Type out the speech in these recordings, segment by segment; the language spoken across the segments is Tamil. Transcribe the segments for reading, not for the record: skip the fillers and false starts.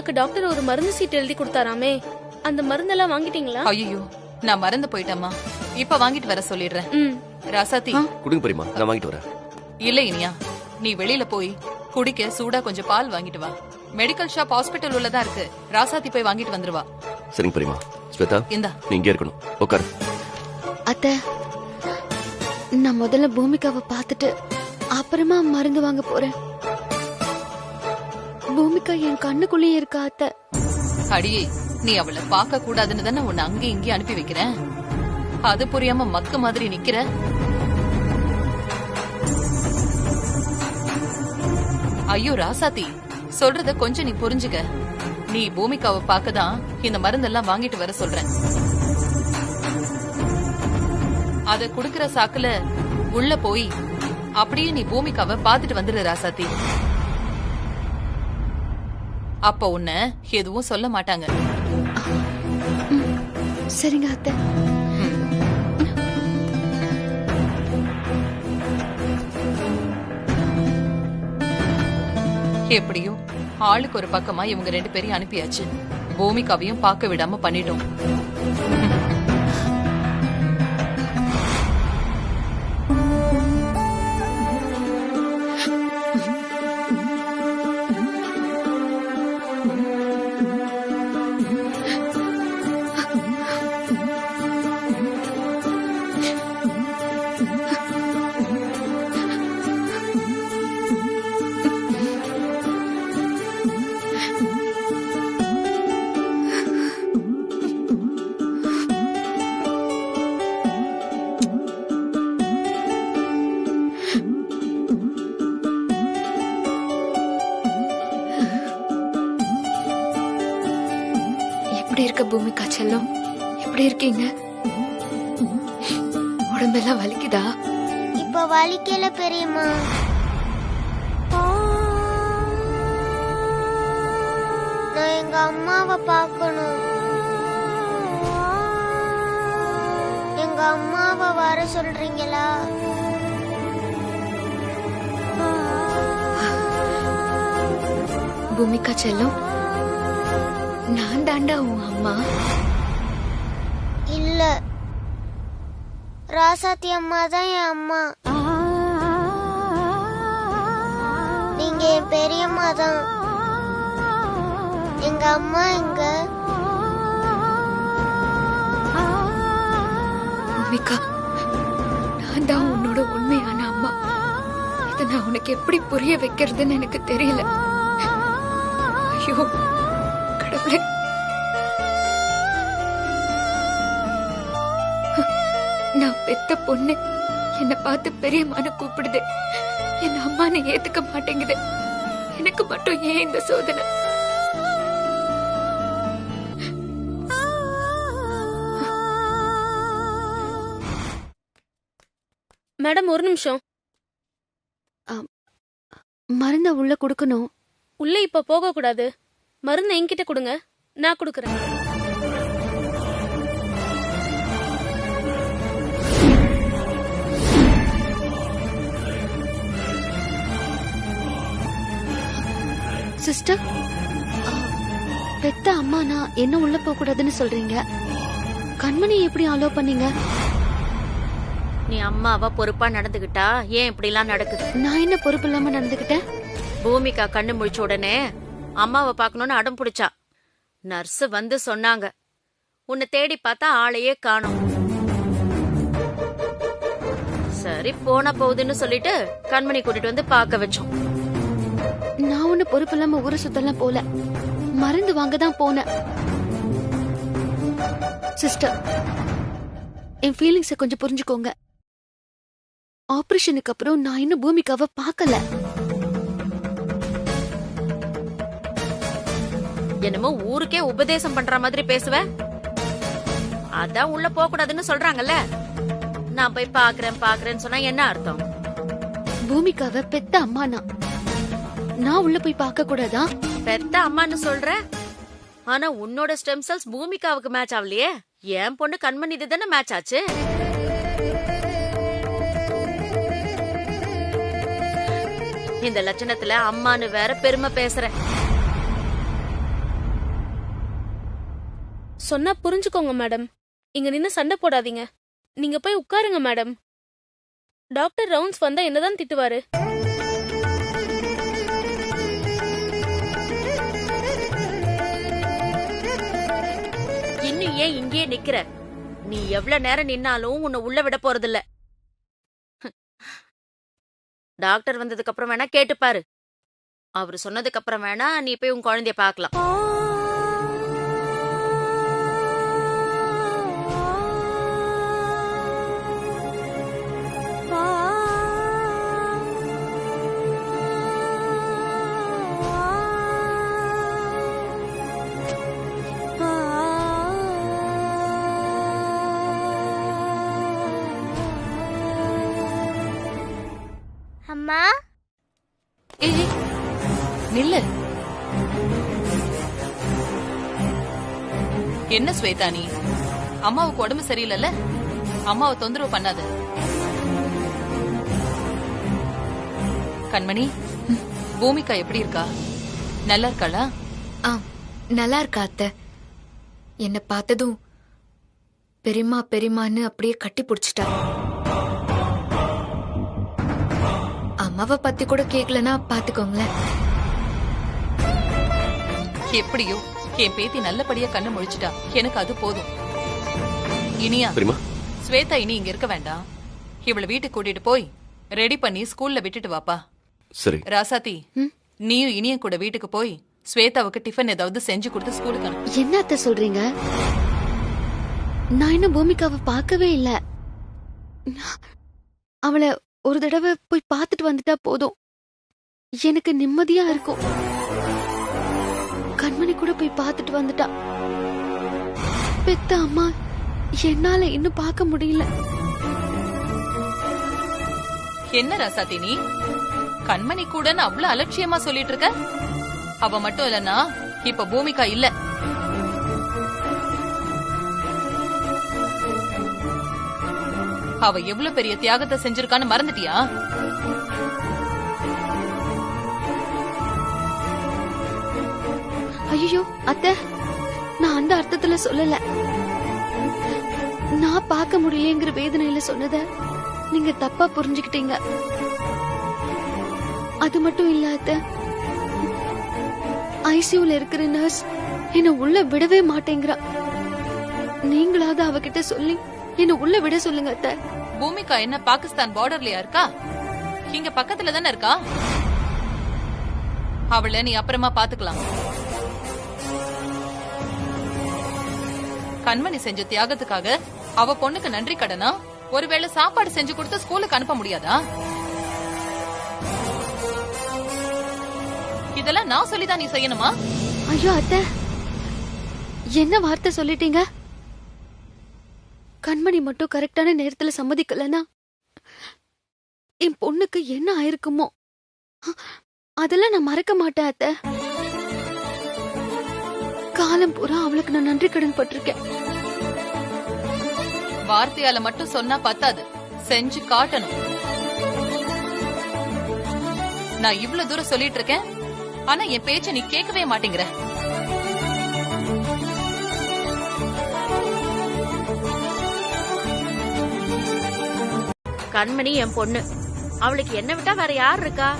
பூமிகாக்கு டாக்டர் ஒரு மருந்து சீட் எழுதி கொடுத்தாராமே, அந்த மருந்தெல்லாம் வாங்கிட்டீங்களா? ஐயோ, நான் மறந்து போயிட்டேம்மா. இப்ப வாங்கிட்டு வர சொல்லிடுறேன். ராசாத்தி குடுங்க பெரியம்மா, நான் வாங்கிட்டு வரேன். இல்ல இனியா, நீ வெளியில போய் குடிக்க சூடா கொஞ்சம் பால் வாங்கிட்டு வா. மெடிக்கல் ஷாப் ஹாஸ்பிட்டல் உள்ளதா இருக்கு. ராசாத்தி போய் வாங்கிட்டு வந்துருவா. சரிங்க பெரியம்மா. ஸ்வேதா, இந்தா. நீ இங்கே இருக்கணும். உட்காரு. அத்தை, நான் முதல்ல பூமிகாவை பார்த்துட்டு அப்புறமா மருந்து வாங்க போறேன். பூமிகா என் கண்ணுக்குள்ளேயே இருக்கா அத்தை. அடியே, நீ அவளை பார்க்க கூடாதுன்னு தானே உன்னை அங்கே இங்கே அனுப்பி வைக்கிறேன். அது புரியாம மக்க மாதிரி நிக்கிற. ஐயோ ராசாத்தி, சொல்றத கொஞ்சம் நீ புரிஞ்சுக்க. நீ பூமிகாவை பார்க்கதான் இந்த மருந்தெல்லாம் வாங்கிட்டு வர சொல்றேன். அத குடுக்கற சாக்குல உள்ள போய் அப்படியே நீ பூமிகாவை பாத்துட்டு வந்துடு ராசாத்தி. அப்ப உன்னை எதுவும் சொல்ல மாட்டாங்க. சரிங்க அத்தை. எப்படியோ ஆளுக்கு ஒரு பக்கமா இவங்க 2 பேரையும் அனுப்பியாச்சு. பூமிகாவையும் பார்க்க விடாம பண்ணிட்டோம். எப்படி இருக்க பூமிகா செல்லம்? எப்படி இருக்கீங்க? உடம்பெல்லாம் வலிக்குதா? இப்ப வலிக்கல பெரியம்மா. நான் எங்க அம்மாவை பார்க்கணும். எங்க அம்மாவை வர சொல்றீங்களா? பூமிகா செல்லம், நான் தாண்டா உன் அம்மா. இல்ல, ராசாத்தி அம்மா தான் என் அம்மா. நீங்க என் பெரியம்மா தான். எங்க அம்மா எங்க? பூமிகா, நான் தான் உன்னோட உண்மையான அம்மா. இதை நான் உனக்கு எப்படி புரிய வைக்கிறதுன்னு எனக்கு தெரியல. ஐயோ கடவுளே, நான் பெத்த பொண்ணு என்ன பார்த்து பெரியம்மான்னு கூப்பிடுது. என் அம்மானை ஏத்துக்க மாட்டேங்குது. எனக்கு மட்டும் ஏன் இந்த சோதனை? மேடம், ஒரு நிமிஷம். மருந்த உள்ள குடுக்கணும். உள்ள இப்ப போக கூடாது. மருந்து என்கிட்ட கொடுங்க, நான் கொடுக்கறேன். சிஸ்டர், பெத்த அம்மானா என்ன உள்ள போக கூடாதுன்னு சொல்றீங்க. கண்மணி எப்படி அலோ பண்ணீங்க? நீ அம்மாவா பொறுப்பா நடந்துகிட்டா ஏன் இப்படி எல்லாம் நடக்குது? நான் என்ன பொறுப்பு இல்லாம நடந்துகிட்டேன்? பூமிகா கண்ணு முழிச்ச உடனே அம்மாவை பாக்கணும்னு அடம் பிடிச்சா. நர்ஸ் வந்து சொன்னாங்க. உன்னை தேடி பார்த்தா ஆளையே காணோம். சரி, போனா போகுதுன்னு சொல்லிட்டு கண்மணி கூட்டிட்டு வந்து பார்க்க வச்சோம். நான் ஒண்ணு பொறுப்பு இல்லாம ஊரை சுத்தலாம் போல, மருந்து வாங்க தான் போனேன். சிஸ்டர், என் ஃபீலிங்ஸை கொஞ்சம் புரிஞ்சுக்கோங்க. ஆபரேஷனுக்கு அப்புறம் நான் இன்னும் பூமிகாவை பார்க்கல. என்னமோ ஊருக்கே உபதேசம் பண்ற மாதிரி பேசுவ. அதான் உள்ள போக கூடாதுன்னு சொல்றாங்கல்ல. நான் போய் பாக்குறேன்னு சொன்னா என்ன அர்த்தம்? பூமிகாவை பெத்த அம்மா நான் உள்ள போய் பார்க்க கூடாதா? பெத்த அம்மான்னு சொல்ற, ஆனா உன்னோட ஸ்டெம் செல்ஸ் பூமிகாவுக்கு மேட்ச் ஆகலையே. என் பொண்ணு கண்மணி இது தானே மேட்ச் ஆச்சு. இந்த லட்சணத்துல அம்மானு வேற பெருமை பேசுற. சொன்னா புரிஞ்சுக்கோங்க மேடம். இங்க நின்னு சண்டை போடாதீங்க. நீங்க போய் உட்காருங்க மேடம். டாக்டர் ரவுண்ட்ஸ் வந்தா என்னதான் திட்டுவாரு? இன்னும் ஏன் இங்கேயே நிக்கிற? நீ எவ்வளவு நேரம் நின்னாலும் உன்னை உள்ள விட போறதில்ல. டாக்டர் வந்ததுக்கு அப்புறம் வேணா கேட்டுப்பாரு. அவரு சொன்னதுக்கு அப்புறம் வேணா நீ போய் உன் குழந்தைய பார்க்கலாம். அம்மா, ஏய் நில்லு. என்ன ஸ்வேதா நீ? அம்மாவுக்கு உடம்பு சரியில்லைல்ல? அம்மாவை தொந்தரவு பண்ணாத. கண்மணி, பூமிகா எப்படி இருக்கா? நல்லா இருக்காளா? நல்லா இருக்கா அத்தை. என்ன பார்த்ததும் பெரியம்மா பெரியம்மான்னு அப்படியே கட்டி பிடிச்சிட்டா. அம்மாவை பத்தி கூட கேக்கலனா பாத்துக்கோங்களேன். எப்படியோ என் பேத்தி நல்லபடியா கண்ணு முழிச்சிட்டா. எனக்கு அது போதும். இனியா, பெரியமா, ஸ்வேதா இனி இங்க இருக்க வேண்டாம். இவளை வீட்டுக்கு கூட்டிட்டு போய் ரெடி பண்ணி ஸ்கூல்ல விட்டுட்டு வாப்பா. சரி. ராசாத்தி, நீயும் இனிய கூட வீட்டுக்கு போய் ஸ்வேதாவுக்கு டிஃபன் ஏதாவது செஞ்சு கொடுத்து ஸ்கூலுக்கு அனுப்பு. என்ன அத்தை சொல்றீங்க? நான் இன்னும் பூமிகாவை பார்க்கவே இல்ல. அவளை ஒரு தடவை போய் பார்த்துட்டு வந்துட்டா போதும், எனக்கு நிம்மதியா இருக்கும். கண்மணி கூட போய் பார்த்துட்டு வந்துட்டா. பெத்த அம்மா என்னால இன்னும் பார்க்க முடியல. என்ன ராசாத்தி நீ கண்மணி கூடன்னு அவ்வளவு அலட்சியமா சொல்லிட்டு இருக்க? அவ மட்டும் இல்லன்னா இப்ப பூமிகா இல்ல. அவ எவ்வளவு பெரிய தியாகத்தை செஞ்சிருக்கான்னு மறந்துட்டியா? ஐயோ அத்தை, நான் அந்த அர்த்தத்துல சொல்லல. நான் பார்க்க முடியலங்கிற வேதனையில சொன்னத நீங்க தப்பா புரிஞ்சுக்கிட்டீங்க. அது மட்டும் இல்ல அத்தை, ஐசியூல இருக்கிற நர்ஸ் என்ன உள்ள விடவே மாட்டேங்கிறா. நீங்களாவது அவகிட்ட சொல்லி என்ன உள்ள விட சொல்லுங்க அத்தை. பூமிகா என்ன பாகிஸ்தான் பார்டர்லயா இருக்கா? இங்க பக்கத்துல தானே இருக்கா. அவளை நீ அப்புறமா பாத்துக்கலாம். கண்மணி செஞ்ச தியாகத்துக்காக அவ பொண்ணுக்கு நன்றி கடனா ஒருவேளை சாப்பாடு செஞ்சு கொடுத்து ஸ்கூலுக்கு அனுப்ப முடியாதா? இதெல்லாம் நான் சொல்லிதான் நீ செய்யணுமா? ஐயோ அத்தை, என்ன வார்த்தை சொல்லிட்டீங்க? கண்மணி மட்டும் கரெக்டான நேரத்துல சம்மதிக்கலனா என் பொண்ணுக்கு என்ன ஆயிருக்குமோ, அதெல்லாம் நான் மறக்க மாட்டேன் அத்தை. காலம் பூரா அவளுக்கு நான் நன்றி கடன் பட்டிருக்கேன். வார்த்தையால மட்டும் சொன்னா பத்தாது, செஞ்சு காட்டணும். நான் இவ்வளவு தூரம் சொல்லிட்டு இருக்கேன், ஆனா என் பேச்ச நீ கேட்கவே மாட்டேங்கிற. கண்மணி என் பொண்ணு, அவளுக்கு என்ன விட்டா வேற யார் இருக்கா?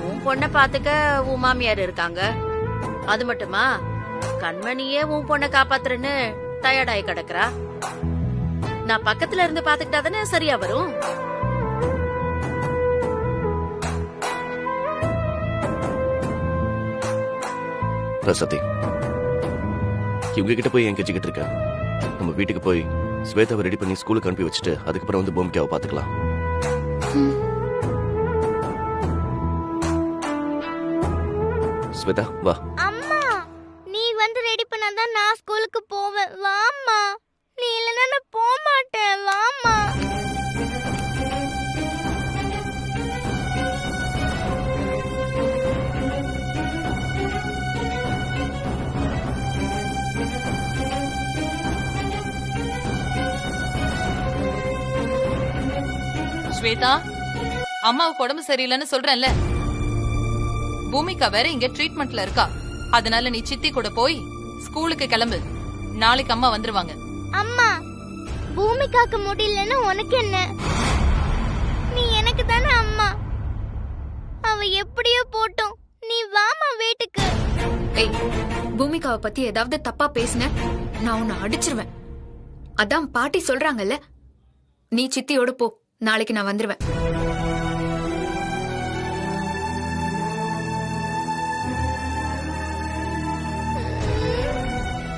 உன் பொண்ண பாத்துக்க உன் மாமியார் இருக்காங்க. அது மட்டுமா, கண்மணியே உன் பொண்ண காப்பாத்துறேன்னு டயர்டாயி கிடக்குறா. நான் பக்கத்துல இருந்து பாத்துக்கிட்டா தானே சரியா வரும். ரசதி, இவங்க கிட்ட போய் என் கெஞ்சிக்கிட்டு இருக்க. நம்ம வீட்டுக்கு போய் ஸ்வேதாவை ரெடி பண்ணி ஸ்கூலுக்கு அனுப்பி வச்சுட்டு அதுக்கப்புறம் வந்து பூமிகாவை பாத்துக்கலாம். ஸ்வேதா வா. அம்மா, நீ வந்து ரெடி பண்ணாதான் நான் ஸ்கூலுக்கு போவேன். வாம்மா, நீ இல்லைன்னா நான் போக மாட்டேன். வாம்மா. ஸ்வேதா, அம்மாவுக்கு உடம்பு சரியில்லைன்னு சொல்றேன்ல. பூமிகா வேற இங்க ட்ரீட்மெண்ட்ல இருக்கா. அதனால நீ சித்தி கூட போய் ஸ்கூலுக்கு கிளம்பு. நாளைக்கு அம்மா வந்துருவாங்க. அம்மா, பூமிகாக்கு முடியலன்னு உனக்கு என்ன? நீ எனக்கு தானே அம்மா. அவ எப்படியோ போட்டும், நீ வாமா வீட்டுக்கு. ஏய், பூமிகாவை பத்தி ஏதாவது தப்பா பேசுன நான் உன்னை அடிச்சிருவேன். அதான் பாட்டி சொல்றாங்கல்ல, நீ சித்தியோட போ, நாளைக்கு நான் வந்துருவேன்.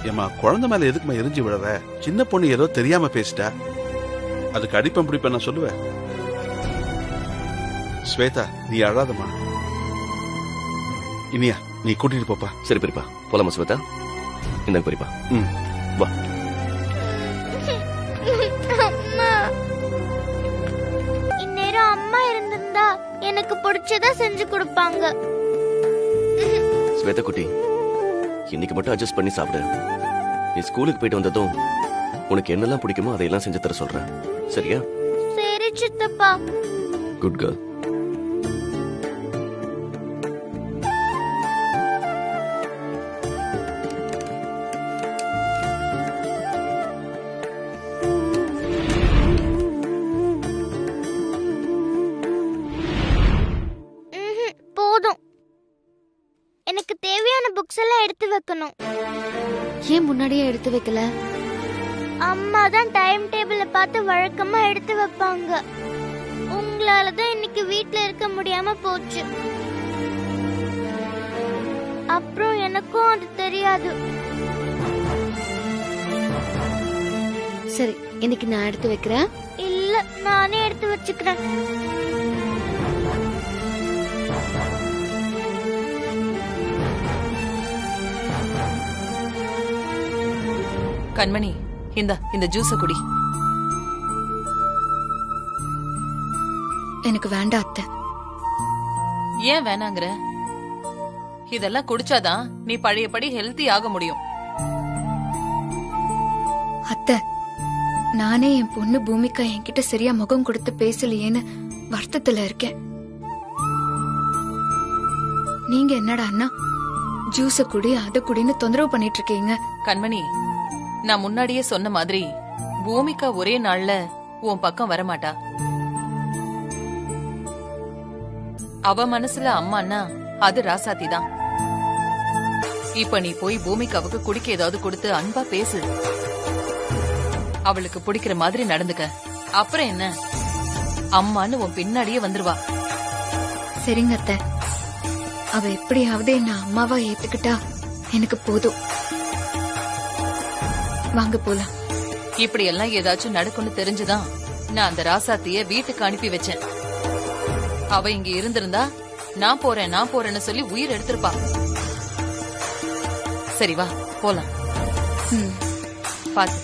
ஏமா, குழந்தை மேல எதுக்குமா எரிஞ்சு விடுற? சின்ன பொண்ணு ஏதோ தெரியாம பேசிட்டா, அதுக்கு அடிப்பேன் பிடிப்பேன் நான் சொல்லுவேன். ஸ்வேதா, நீ அழாதமா. இனியா, நீ கூட்டிட்டு போப்பா. சரி பெரியப்பா, போலாமா ஸ்வேதா? இந்தாங்க பெரியப்பா. வா. அம்மா, இந்நேரம் அம்மா இருந்திருந்தா எனக்கு பிடிச்சதா செஞ்சு கொடுப்பாங்க. ஸ்வேதா குட்டி, இன்னைக்கு மட்டும் அட்ஜஸ்ட் பண்ணி சாப்பிடு. நீ ஸ்கூலுக்கு போயிட்டு வந்ததும் உனக்கு என்னெல்லாம் பிடிக்குமோ அதையெல்லாம் செஞ்சு தர சொல்றேன். சரியா? சரி சித்தப்பா. Good girl. போதும், எனக்கு தேவையான புக்ஸ் எல்லாம் எடுத்து வைக்கணும். ஏன் முன்னாடியே எடுத்து வைக்கல? அம்மா தான் டைம் டேபிள பார்த்து வழக்கமா எடுத்து வைப்பாங்க. உங்களால தான் இன்னைக்கு வீட்ல இருக்க முடியாம போச்சு. அப்புறம் எனக்கும் அது தெரியாது. சரி, இன்னைக்கு நான் எடுத்து வைக்கிறேன். இல்ல, நானே எடுத்து வச்சுக்கிறேன். கண்மணி, இந்த ஜூஸ குடி. எனக்கு வேண்டாம் அத்தை. ஏன் வேணாங்கற? இதெல்லாம் குடிச்சாதான் நீ பழையபடி ஹெல்த்தி ஆக முடியும். அத்தை, நானே என் பொண்ணு பூமிகா என்கிட்ட சரியா முகம் கொடுத்து பேசலையேன்னு வருத்தத்துல இருக்கேன். நீங்க என்னடா அண்ணா ஜூஸ குடி அத குடின்னு தொந்தரவு பண்ணிட்டு இருக்கீங்க. கண்மணி, நான் முன்னாடியே சொன்ன மாதிரி பூமிகா ஒரே நாள்ல உன் பக்கம் வரமாட்டா. அவ மனசுல அம்மான்னா அது ராசாத்தி தான். இப்ப நீ போய் பூமிகாவுக்கு குடிக்க ஏதாவது கொடுத்து அன்பா பேசு. அவளுக்கு பிடிக்கிற மாதிரி நடந்துக்க. அப்புறம் என்ன, அம்மான்னு உன் பின்னாடியே வந்துருவா. சரிங்க அத்தை, அவ எப்படியாவது என்ன அம்மாவா ஏத்துக்கிட்டா எனக்கு போதும். வாங்க போலாம். இப்படி எல்லாம் ஏதாச்சும் நடக்கும்னு தெரிஞ்சுதான் நான் அந்த ராசாத்திய வீட்டுக்கு அனுப்பி வச்சேன். அவ இங்க இருந்திருந்தா நான் போறேன்னு சொல்லி உயிர் எடுத்திருப்பா. சரி வா போலாம். பாத்து.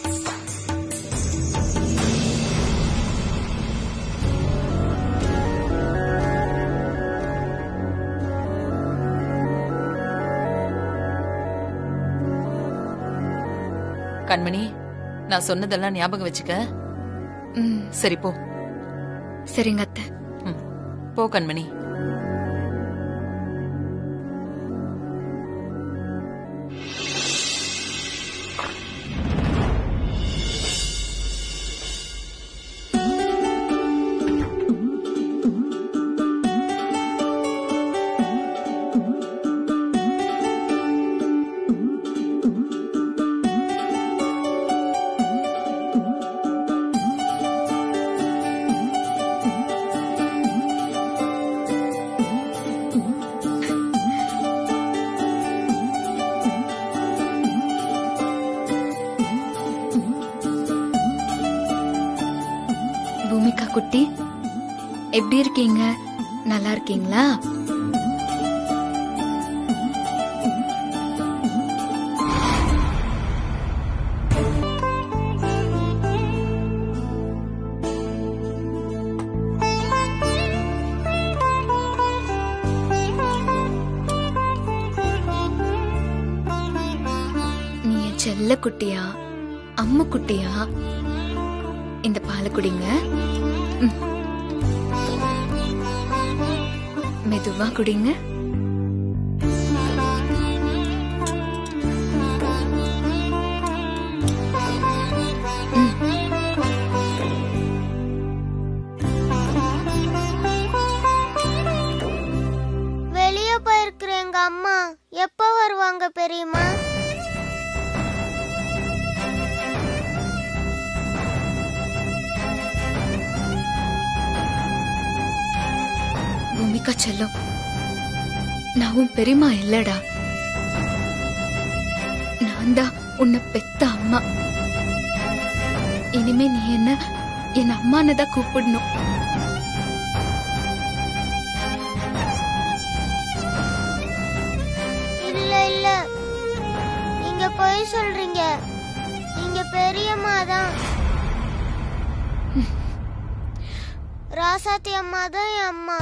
கண்மணி, நான் சொன்னதெல்லாம் ஞாபகம் வச்சுக்க. சரி போ. சரிங்க அத்தை. போ கண்மணி. பூமிகா குட்டி, எப்படி இருக்கீங்க? நல்லா இருக்கீங்களா? நீ என் செல்ல குட்டியா, அம்மு குட்டியா? இந்த பாலை குடிங்க. மெதுவா குடிங்க. பூமிகா செல்லம், நான் உன் பெரியம்மா இல்லடா. நான் தான் உன்னை பெத்த அம்மா. இனிமே நீ என்ன என் அம்மான்னு தான் கூப்பிடணும். இல்ல இல்ல, நீங்க போய் சொல்றீங்க. நீங்க பெரியம்மா தான். ராசாத்தி அம்மா தான் என் அம்மா.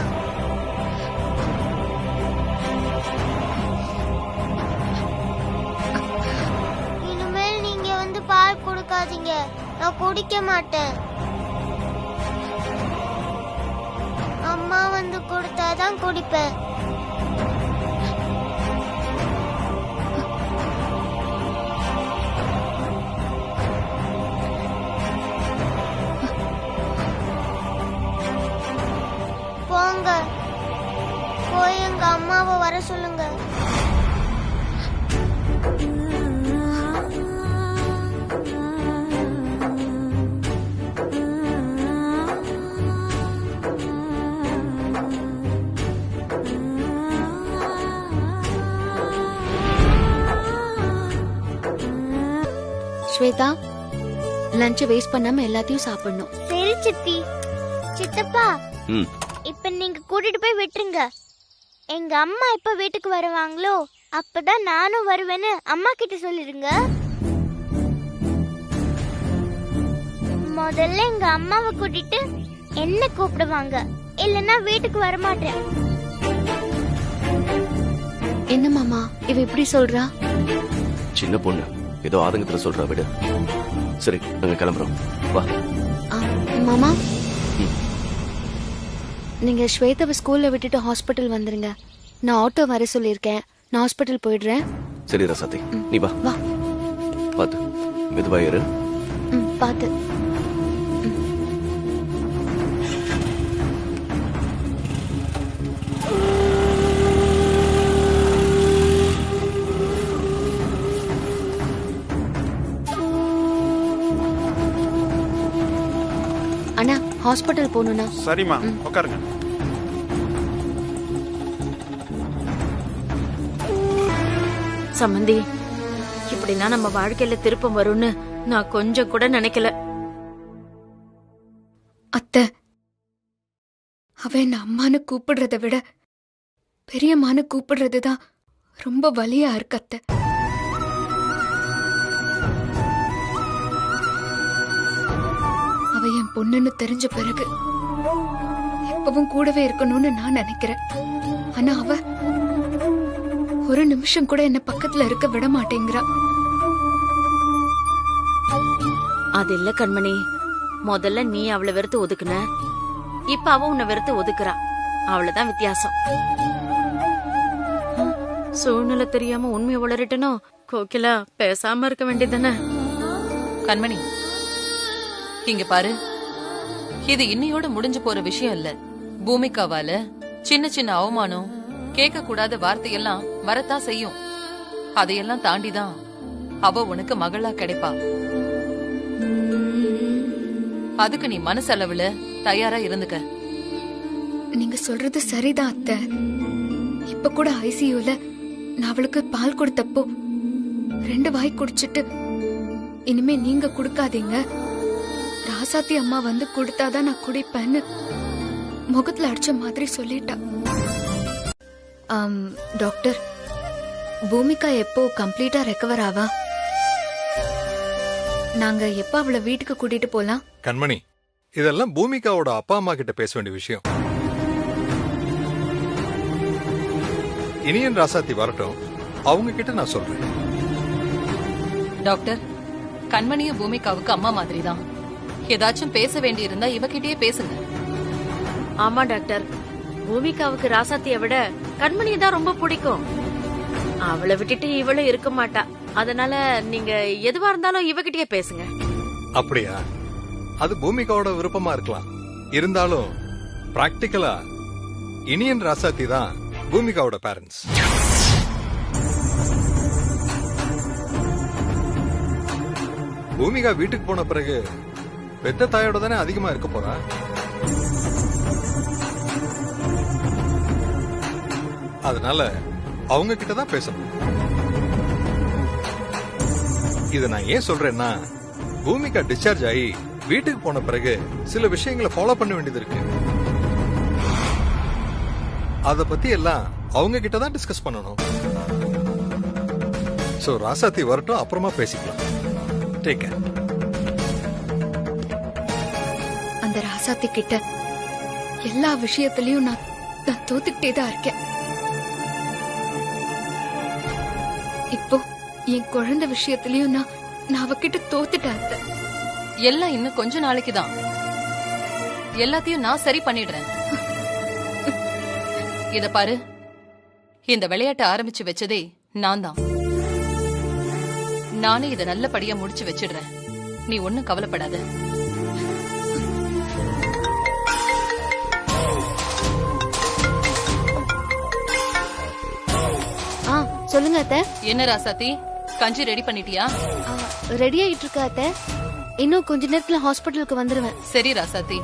இனிமேல் நீங்க வந்து பால் கொடுக்காதீங்க, நான் குடிக்க மாட்டேன். அம்மா வந்து கொடுத்தாதான் குடிப்பேன். போங்க, போய் எங்க அம்மாவை வர சொல்லுங்க. ஸ்வேதா, லஞ்ச் வேஸ்ட் பண்ணாம எல்லாத்தையும் சாப்பிடணும். சரி சித்தி. சித்தப்பா, ம் இப்ப நீங்க கூட்டிட்டு போய் விட்டுருங்க. எங்க அம்மா எப்ப வீட்டுக்கு வருவாங்களோ அப்பதான் நானும் வருவேன்னு அம்மா கிட்ட சொல்லிருங்க. முதல்ல எங்க அம்மாவை கூட்டிட்டு என்ன கூப்பிடுவாங்க, இல்லன்னா வீட்டுக்கு வர மாட்டேன். என்ன மாமா இவ இப்படி சொல்றா? சின்ன பொண்ணு ஏதோ ஆதங்கத்துல சொல்றா, விடு. சரி, நாங்க கிளம்புறோம், வா. மாமா, நீங்க ஸ்வேதாவை ஸ்கூல்ல விட்டுட்டு ஹாஸ்பிட்டல் வந்துருங்க. நான் ஆட்டோ வர சொல்லியிருக்கேன். நான் ஹாஸ்பிட்டல் போயிடுறேன். சரி ரசாத்தி, நீ வா. வா. பாத்து மெதுவா ஏறு. பாத்து. அண்ணா, ஹாஸ்பிட்டல் போகணும்னா. சரிம்மா, உட்காருங்க. சம்மந்தி, இப்படின்னா நம்ம வாழ்க்கையில திருப்பம் வரும்னு நான் கொஞ்சம் கூட நினைக்கல. அத்தை, அவ என்ன அம்மான்னு கூப்பிடுறத விட பெரியம்மான்னு கூப்பிடுறதுதான் ரொம்ப வலியா இருக்கு அத்தை. அவ என் பொண்ணுன்னு தெரிஞ்ச பிறகு எப்பவும் கூடவே இருக்கணும்னு நான் நினைக்கிறேன். ஆனா அவ ஒரு நிமிஷம் கூட என்ன பக்கத்துல இருக்க விட மாட்டேங்கிறா. அது இல்ல கண்மணி, முதல்ல நீ அவளை வெறுத்து ஒதுக்குன, இப்ப அவ உன்னை வெறுத்து ஒதுக்குறா. அவ்வளவுதான் வித்தியாசம். சூழ்நிலை தெரியாம உண்மையை வளரட்டனோ, கோகிலா பேசாம இருக்க வேண்டியதானே. கண்மணி, இங்க பாரு, இது இன்னையோட முடிஞ்சு போற விஷயம் இல்ல. பூமிகாவால சின்ன சின்ன அவமானம், கேட்க கூடாத வார்த்தையெல்லாம் வரத்தான் செய்யும். அதையெல்லாம் தாண்டிதான் அவ உனக்கு மகளா கிடைப்பா. அதுக்கு நீ மனசளவுல தயாரா இருந்துக்க. நீங்க சொல்றது சரிதான் அத்தை. இப்ப கூட ஐசியூல நான் அவளுக்கு பால் கொடுத்தப்போ 2 வாய் குடிச்சிட்டு, இனிமே நீங்க குடுக்காதீங்க, ராசாத்தி அம்மா வந்து கொடுத்தாதான் நான் குடிப்பேன்னு முகத்துல அடிச்ச மாதிரி சொல்லிட்டா. டாக்டர், பூமிகா எப்போ கம்ப்ளீட்டா ரெக்கவர் ஆவா? நாங்க எப்ப அவளை வீட்டுக்கு கூட்டிட்டு போலாம்? கண்மணி, இதெல்லாம் பூமிகாவோட அப்பா அம்மா கிட்ட பேச வேண்டிய விஷயம். இனியன் ராசாத்தி வரட்டும், அவங்க கிட்ட நான் சொல்றேன். டாக்டர், கண்மணியும் பூமிகாவுக்கு அம்மா மாதிரி தான். ஏதாச்சும் பேச வேண்டி இருந்தா இவகிட்டயே பேசுங்க. ஆமா டாக்டர், பூமிகாவுக்கு ராசாத்திய விட கண்மணியை தான் ரொம்ப பிடிக்கும். அவளை விட்டுட்டு இவளும் இருக்க மாட்டா. அதனால நீங்க எதுவா இருந்தாலும் இவகிட்டயே பேசுங்க. அப்படியா? அது பூமிகாவோட விருப்பமா இருக்கலாம். இருந்தாலும் பிராக்டிக்கலா இனியன் ராசாத்தி தான் பூமிகாவோட பேரண்ட்ஸ். பூமிகா வீட்டுக்கு போன பிறகு பெத்த தாயோட தானே அதிகமா இருக்க போறா. அதனால அவங்க கிட்ட தான் பேசணும். இத நான் ஏன் சொல்றேன்னா, பூமிகா டிஸ்சார்ஜ் ஆகி வீட்டுக்கு போன பிறகு சில விஷயங்களை ஃபாலோ பண்ண வேண்டியது இருக்கு. அத பத்தி எல்லாம் அவங்க கிட்ட தான் டிஸ்கஸ் பண்ணணும். சோ ராசாத்தி வரட்டும், அப்புறமா பேசிக்கலாம். Take care. அந்த ராசாத்தி கிட்ட எல்லா விஷயத்திலயும் நான் தோத்துக்கிட்டே தான் இருக்கேன். இப்போ என் குழந்தை விஷயத்திலயும் நான் அவகிட்ட தோத்துட்டேன். எல்லாம் இன்னும் கொஞ்ச நாளைக்கு தான். எல்லாத்தையும் நான் சரி பண்ணிடுறேன். இத பாரு, இந்த விளையாட்டை ஆரம்பிச்சு வச்சதே நான் தான். நானே இத நல்லபடியா முடிச்சு வச்சிடுறேன். நீ ஒண்ணும் கவலைப்படாத. சொல்லுங்க அத்தை. என்ன ராசாத்தி, கஞ்சி ரெடி பண்ணிட்டியா? ரெடி ஆயிட்டு இருக்கா அத்தை. இன்னும் கொஞ்ச நேரத்துல ஹாஸ்பிட்டலுக்கு வந்துருவேன். சரி ராசாத்தி,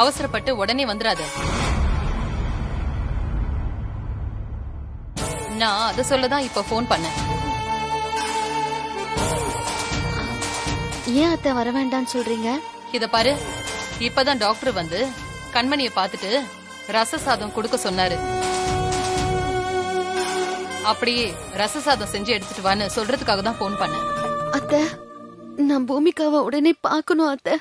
அவசரப்பட்டு உடனே வந்துடாத. நான் அத சொல்லதான் இப்ப போன் பண்ணேன். ஏன் அத்தை வர வேண்டாம்னு சொல்றீங்க? இத பாரு, இப்பதான் டாக்டர் வந்து கண்மணியை பார்த்துட்டு ரச சாதம் கொடுக்க சொன்னாரு. அப்படியே ரச சாதம் செஞ்சு எடுத்துட்டு வான்னு சொல்றதுக்காக தான் போன் பண்ணேன். அத்தை, நான் பூமிகாவை உடனே பார்க்கணும் அத்தை.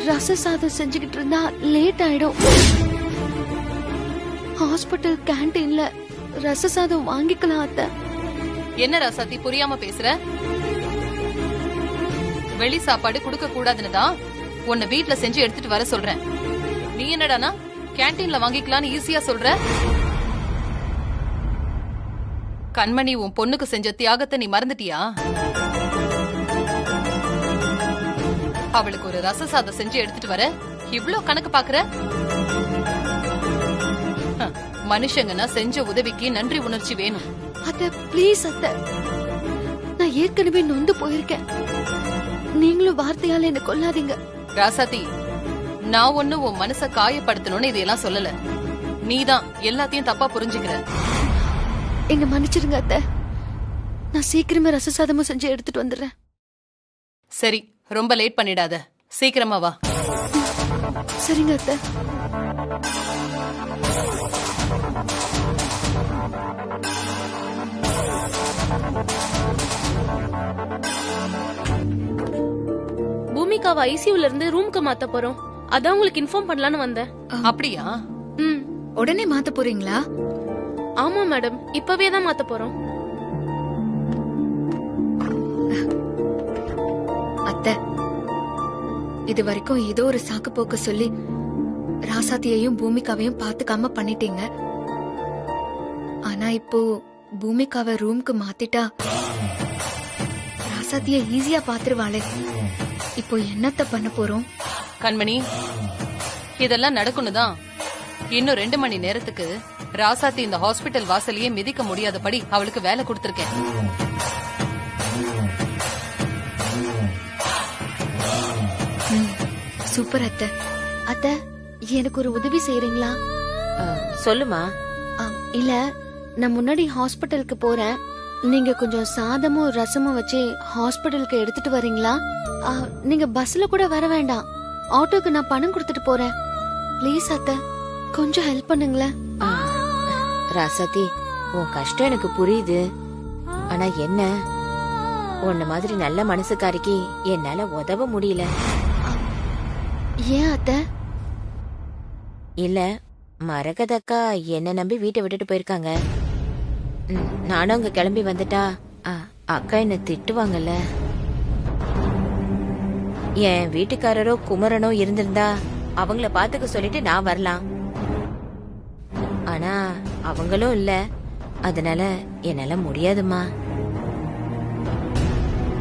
ரச சாதம் செஞ்சுக்கிட்டு இருந்தா லேட் ஆயிடும். ஹாஸ்பிட்டல் கேண்டீன்ல ரச சாதம் வாங்கிக்கலாம் அத்தை. என்ன ராசாத்தி புரியாம பேசுற? வெளி சாப்பாடு குடுக்க கூடாதுன்னு தான் உன்னை வீட்ல செஞ்சு எடுத்துட்டு வர சொல்றேன். நீ என்னடானா கேண்டீன்ல வாங்கிக்கலாம்னு ஈஸியா சொல்ற? கண்மணி உன் பொண்ணுக்கு செஞ்ச தியாகத்தை நீ மறந்துட்டியா? அவளுக்கு ஒரு ரச சாதம் செஞ்சு எடுத்துட்டு வர இவ்ளோ கணக்கு பாக்குற? மனுஷங்கன்னா செஞ்ச உதவிக்கு நன்றி உணர்ச்சி வேணும். அத்தை ப்ளீஸ் அத்தை, நான் ஏற்கனவே நொந்து போயிருக்கேன். நீங்களும் வார்த்தையால என்ன கொல்லாதீங்க. ராசாத்தி, நான் ஒண்ணு உன் மனச காயப்படுத்தணும்னு இதையெல்லாம் சொல்லல. நீதான் எல்லாத்தையும் தப்பா புரிஞ்சுக்கிற. என்ன மன்னிச்சிருங்க அத்தை. நான் சீக்கிரமே ரச சாதமும் செஞ்சு எடுத்துட்டு வந்துடுறேன். சரி, ரொம்ப லேட் பண்ணிடாத. சீக்கிரமா வா. சரிங்க அத்தை. பூமிகாவை ஐசியூல இருந்து ரூம்க்கு மாத்த போறோம். அதான் உங்களுக்கு இன்ஃபார்ம் பண்ணலான்னு வந்தேன். அப்படியா? உடனே மாத்த போறீங்களா? ஆமா மேடம், இப்பவே தான் மாத்த போறோம். அத்தை, இது வரைக்கும் ஏதோ ஒரு சாக்கு போக்கு சொல்லி ராசாத்தியையும் பூமிகாவையும் பாத்துக்காம பண்ணிட்டீங்க. ஆனா இப்போ பூமிகாவை ரூம்க்கு மாத்திட்டா ராசாத்திய ஈஸியா பாத்துருவாளே. இப்போ என்னத்த பண்ண போறோம்? கண்மணி, இதெல்லாம் நடக்கணும்தான். இன்னும் 2 மணி நேரத்துக்கு ராசாத்தி இந்த ஹாஸ்பிட்டல் வாசலையே மிதிக்க முடியாதபடி அவளுக்கு வேலை கொடுத்திருக்கேன். சூப்பர் அத்தை. அத்தை, எனக்கு ஒரு உதவி செய்யறீங்களா? சொல்லுமா. இல்ல, நான் முன்னாடி ஹாஸ்பிட்டலுக்கு போறேன். நீங்க கொஞ்சம் சாதமும் ரசமும் வச்சு ஹாஸ்பிட்டலுக்கு எடுத்துட்டு வரீங்களா? நீங்க பஸ்ல கூட வர வேண்டாம். ஆட்டோக்கு நான் பணம் கொடுத்துட்டு போறேன். ப்ளீஸ் அத்தை, கொஞ்சம் ஹெல்ப் பண்ணுங்களேன். ராசாத்தி, உன் கஷ்டம் எனக்கு புரியுது. ஆனா என்ன, உன்ன மாதிரி நல்ல மனசுக்காரிக்கு என்னால உதவ முடியல. ஏன் அத்தை? இல்ல, மரகதக்கா என்ன நம்பி வீட்டை விட்டுட்டு போயிருக்காங்க. நானும் அங்க கிளம்பி வந்துட்டா அக்கா என்ன திட்டுவாங்கல்ல. என் வீட்டுக்காரரோ குமரனோ இருந்திருந்தா அவங்கள பாத்துக்க சொல்லிட்டு நான் வரலாம். ஆனா அவங்களும் இல்ல, அதனால என்னால முடியாதுமா.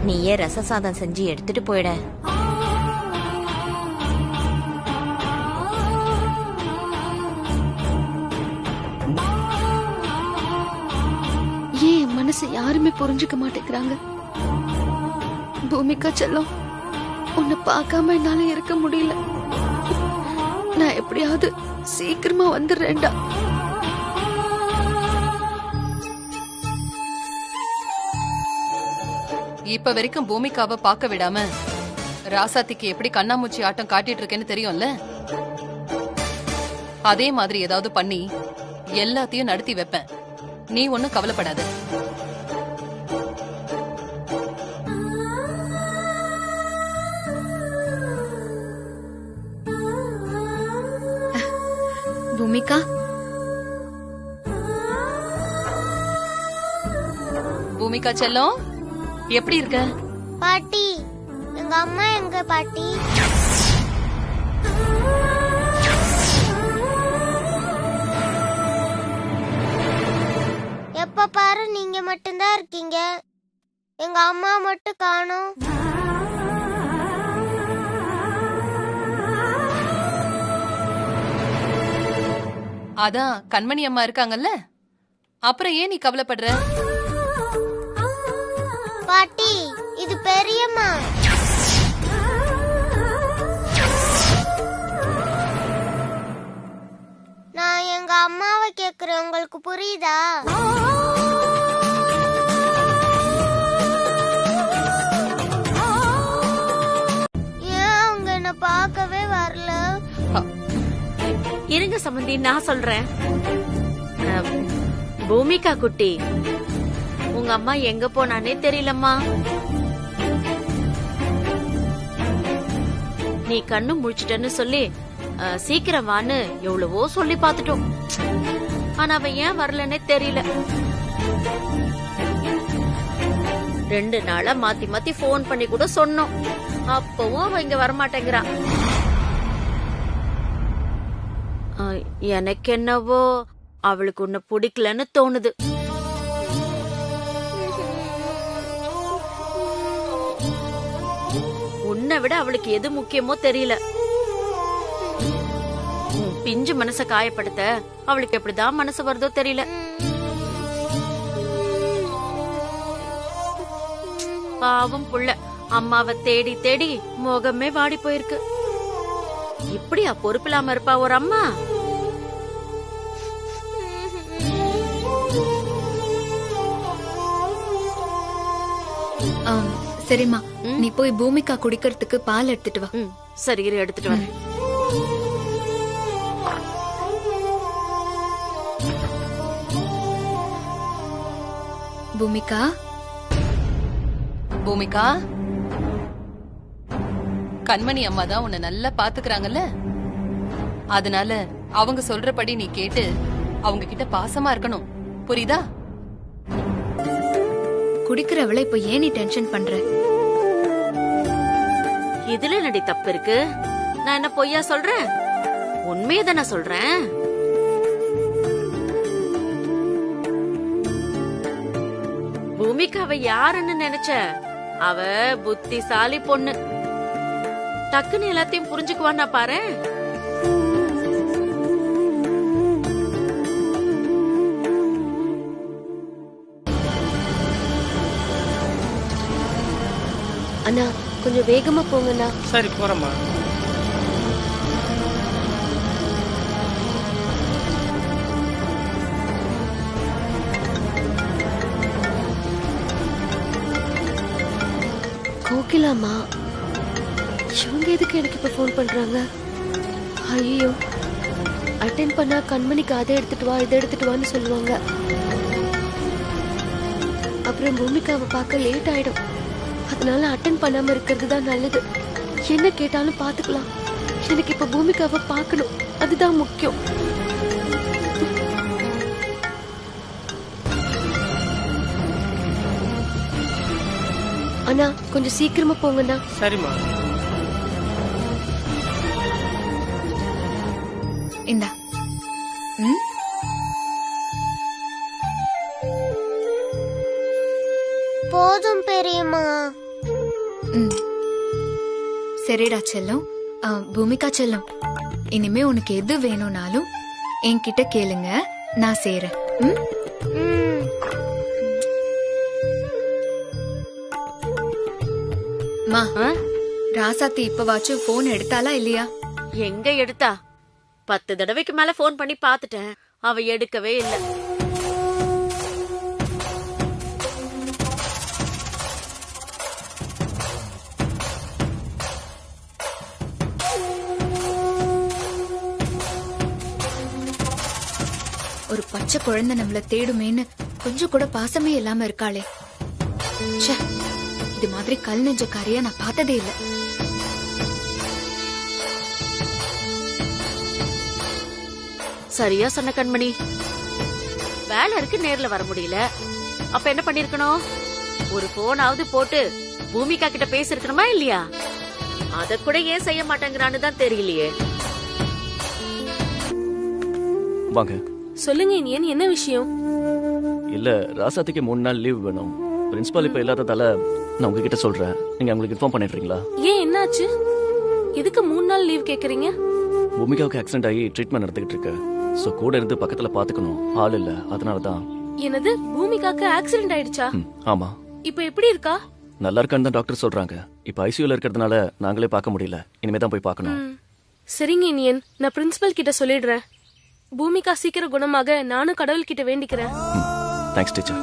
நீயே ரச சாதம் செஞ்சு எடுத்துட்டு போயிட. ஏன் மனசு யாருமே புரிஞ்சுக்க மாட்டேங்கிறாங்க? பூமிகா செல்லம், உன்னை பார்க்காம என்னால இருக்க முடியல. நான் எப்படியாவது சீக்கிரமா வந்துடுறேன்டா. இப்ப வரைக்கும் பூமிகாவை பார்க்க விடாம ராசாத்திக்கு எப்படி கண்ணாமூச்சி ஆட்டம் காட்டிட்டு இருக்கேன்னு தெரியும்ல. அதே மாதிரி ஏதாவது பண்ணி எல்லாத்தையும் நடத்தி வைப்பேன். நீ ஒண்ணும் கவலைப்படாத. பூமிகா, பூமிகா செல்லம், எப்படி இருக்க? பாட்டி, எங்க அம்மா எங்க பாட்டி? எப்ப பாரு நீங்க மட்டும்தான் இருக்கீங்க, எங்க அம்மா மட்டும் காணோம். அதான் கண்மணி அம்மா இருக்காங்கல்ல, அப்புறம் ஏன் நீ கவலைப்படுற? பாட்டி, இது பெரியம்மா. நான் எங்க அம்மாவை கேக்குறேன், உங்களுக்கு புரியுதா? ஏன் அவங்க என்ன பார்க்கவே வரல? இருங்க சம்பந்தி, நான் சொல்றேன். பூமிகா குட்டி, உங்க அம்மா எங்க போனானே தெரியலம்மா. நீ கண்ணு முழிச்சிட்டன்னு சொல்லி சீக்கிரம் வான்னு எவ்வளவோ சொல்லி பாத்துட்டோம். ஆனா அவ ஏன் வரலன்னே தெரியல. 2 நாளா மாத்தி மாத்தி போன் பண்ணி கூட சொன்னோம். அப்பவும் அவ இங்க வரமாட்டேங்கிறா. எனக்கு என்னவோ அவளுக்கு உன்னை பிடிக்கலன்னு தோணுது. உன்னை விட அவளுக்கு எது முக்கியமோ தெரியல. பிஞ்சு மனச காயப்படுத்த அவளுக்கு எப்படிதான் மனசு வருதோ தெரியல. பாவம் புள்ள, அம்மாவை தேடி தேடி முகமே வாடி போயிருக்கு. இப்படியா பொறுப்பில்லாம இருப்பா ஒரு அம்மா? சரிம்மா, நீ போய் பூமிகா குடிக்கிறதுக்கு பால் எடுத்துட்டு வா. சரி, இரு, எடுத்துட்டு வரேன். பூமிகா, பூமிகா, கண்மணி அம்மா தான் உன்னை நல்லா பாத்துக்கறாங்கல்ல, அதனால அவங்க சொல்றபடி நீ கேட்டு அவங்க கிட்ட பாசமா இருக்கணும், புரியுதா? குடிக்கிறவளை இப்ப ஏன் நீ டென்ஷன் பண்ற? இதுல என்னடி தப்பு இருக்கு? நான் என்ன பொய்யா சொல்றேன்? உண்மையை தானே சொல்றேன். பூமிகாவை யாருன்னு நினைச்ச? அவ புத்திசாலி பொண்ணு. டக்குன்னு எல்லாத்தையும் புரிஞ்சுக்குவான்னா பாரு. அண்ணா, கொஞ்சம் வேகமா போங்கண்ணா. சரி, போறேம்மா. கோகிலாமா, இவங்க எதுக்கு எனக்கு இப்ப போன் பண்றாங்க? ஐயோ, அட்டென்ட் பண்ணா கண்மணிக்கு அதை எடுத்துட்டு வா இதை எடுத்துட்டு வான்னு சொல்லுவாங்க. அப்புறம் பூமிகாவை பார்க்க லேட் ஆயிடும். அதனால அட்டென்ட் பண்ணாம இருக்கிறது தான் நல்லது. என்ன கேட்டாலும் பாத்துக்கலாம். எனக்கு இப்ப பூமிகாவை பார்க்கணும், அதுதான் முக்கியம். அண்ணா, கொஞ்சம் சீக்கிரமா போங்கண்ணா. சரிம்மா. இந்தா. போதும் பெரியம்மா. சரிடா செல்லம். பூமிகா செல்லம், இனிமே உனக்கு எது வேணும்னாலும் என்கிட்ட கேளுங்க, நான் செய்றேன். மா, ராசாத்தி இப்பவாச்சும் போன் எடுத்தாலா இல்லையா? எங்க எடுத்தா? 10 தடவைக்கு மேல ஃபோன் பண்ணி பார்த்துட்டேன், அவ எடுக்கவே இல்ல. ஒரு பச்சை குழந்தை நம்மள தேடுமேன்னு கொஞ்சம் கூட பாசமே இல்லாம இருக்காளே. ச்சே, இது மாதிரி கல் நெஞ்சக்காரியா நான் பார்த்ததே இல்ல. சரியா சொன்ன கண்மணி. வேலை இருக்கு, நேர்ல வர முடியல. அப்ப என்ன பண்ணிருக்கணும்? ஒரு போனாவது போட்டு பூமிகா கிட்ட பேசிருக்கணுமா இல்லையா? அத கூட ஏன் செய்ய மாட்டேங்கிறான்னு தான் தெரியலையே. வாங்க. சொல்லுங்க இனியன், என்ன விஷயம்? இல்ல, ராசாத்திக்கு 3 நாள் லீவ் வேணும். பிரின்சிபால் இப்ப இல்லாததால நான் உங்ககிட்ட சொல்றேன். நீங்க அவங்களுக்கு இன்ஃபார்ம் பண்ணிடுறீங்களா? ஏன், என்னாச்சு? எதுக்கு 3 நாள் லீவ் கேக்குறீங்க? பூமிகாவுக்கு ஆக்சிடென்ட் ஆகி ட்ரீட்மெண்ட் நடந்துகிட்டு இருக்கு. சோ கூட இருந்து பக்கத்துல பாத்துக்கணும் ஆள் இல்ல, அதனாலதான். என்னது, பூமிகாக்கு ஆக்சிடென்ட் ஆயிடுச்சா? ஆமா. இப்ப எப்படி இருக்கா? நல்லா இருக்கான்னு தான் டாக்டர் சொல்றாங்க. இப்ப ஐசியூல இருக்கிறதுனால நாங்களே பார்க்க முடியல. இனிமே தான் போய் பார்க்கணும். சரிங்க இனியன், நான் பிரின்சிபல் கிட்ட சொல்லிடுறேன். பூமிகா சீக்கிரம் குணமாக நானும் கடவுள் கிட்ட வேண்டிக்கிறேன். Thanks teacher.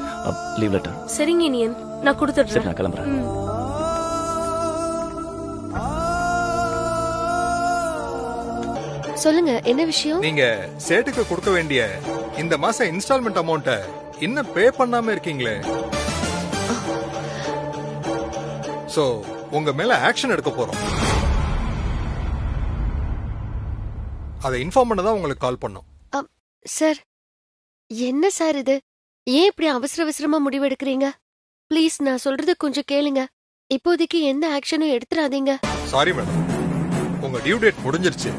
Leave letter. சரிங்க இனியன், நான் கொடுத்துடுறேன். சரி, நான் கிளம்புறேன். சொல்லுங்க, என்ன விஷயம்? நீங்க சேட்டுக்கு கொடுக்க வேண்டிய இந்த மாசம் இன்ஸ்டால்மெண்ட் அமௌண்ட்ட இன்னும் பே பண்ணாம இருக்கீங்களே. சோ உங்க மேல ஆக்ஷன் எடுக்க போறோம். அதை இன்ஃபார்ம் பண்ண தான் உங்களுக்கு கால் பண்ணோம். சார், என்ன சார் இது? ஏன் இப்படி அவசர அவசரமா முடிவெடுக்கிறீங்க? ப்ளீஸ், நான் சொல்றது கொஞ்சம் கேளுங்க. இப்போதைக்கு எந்த ஆக்ஷனும் எடுத்துறாதீங்க. சாரி மேடம், உங்க டியூ டேட் முடிஞ்சிருச்சு.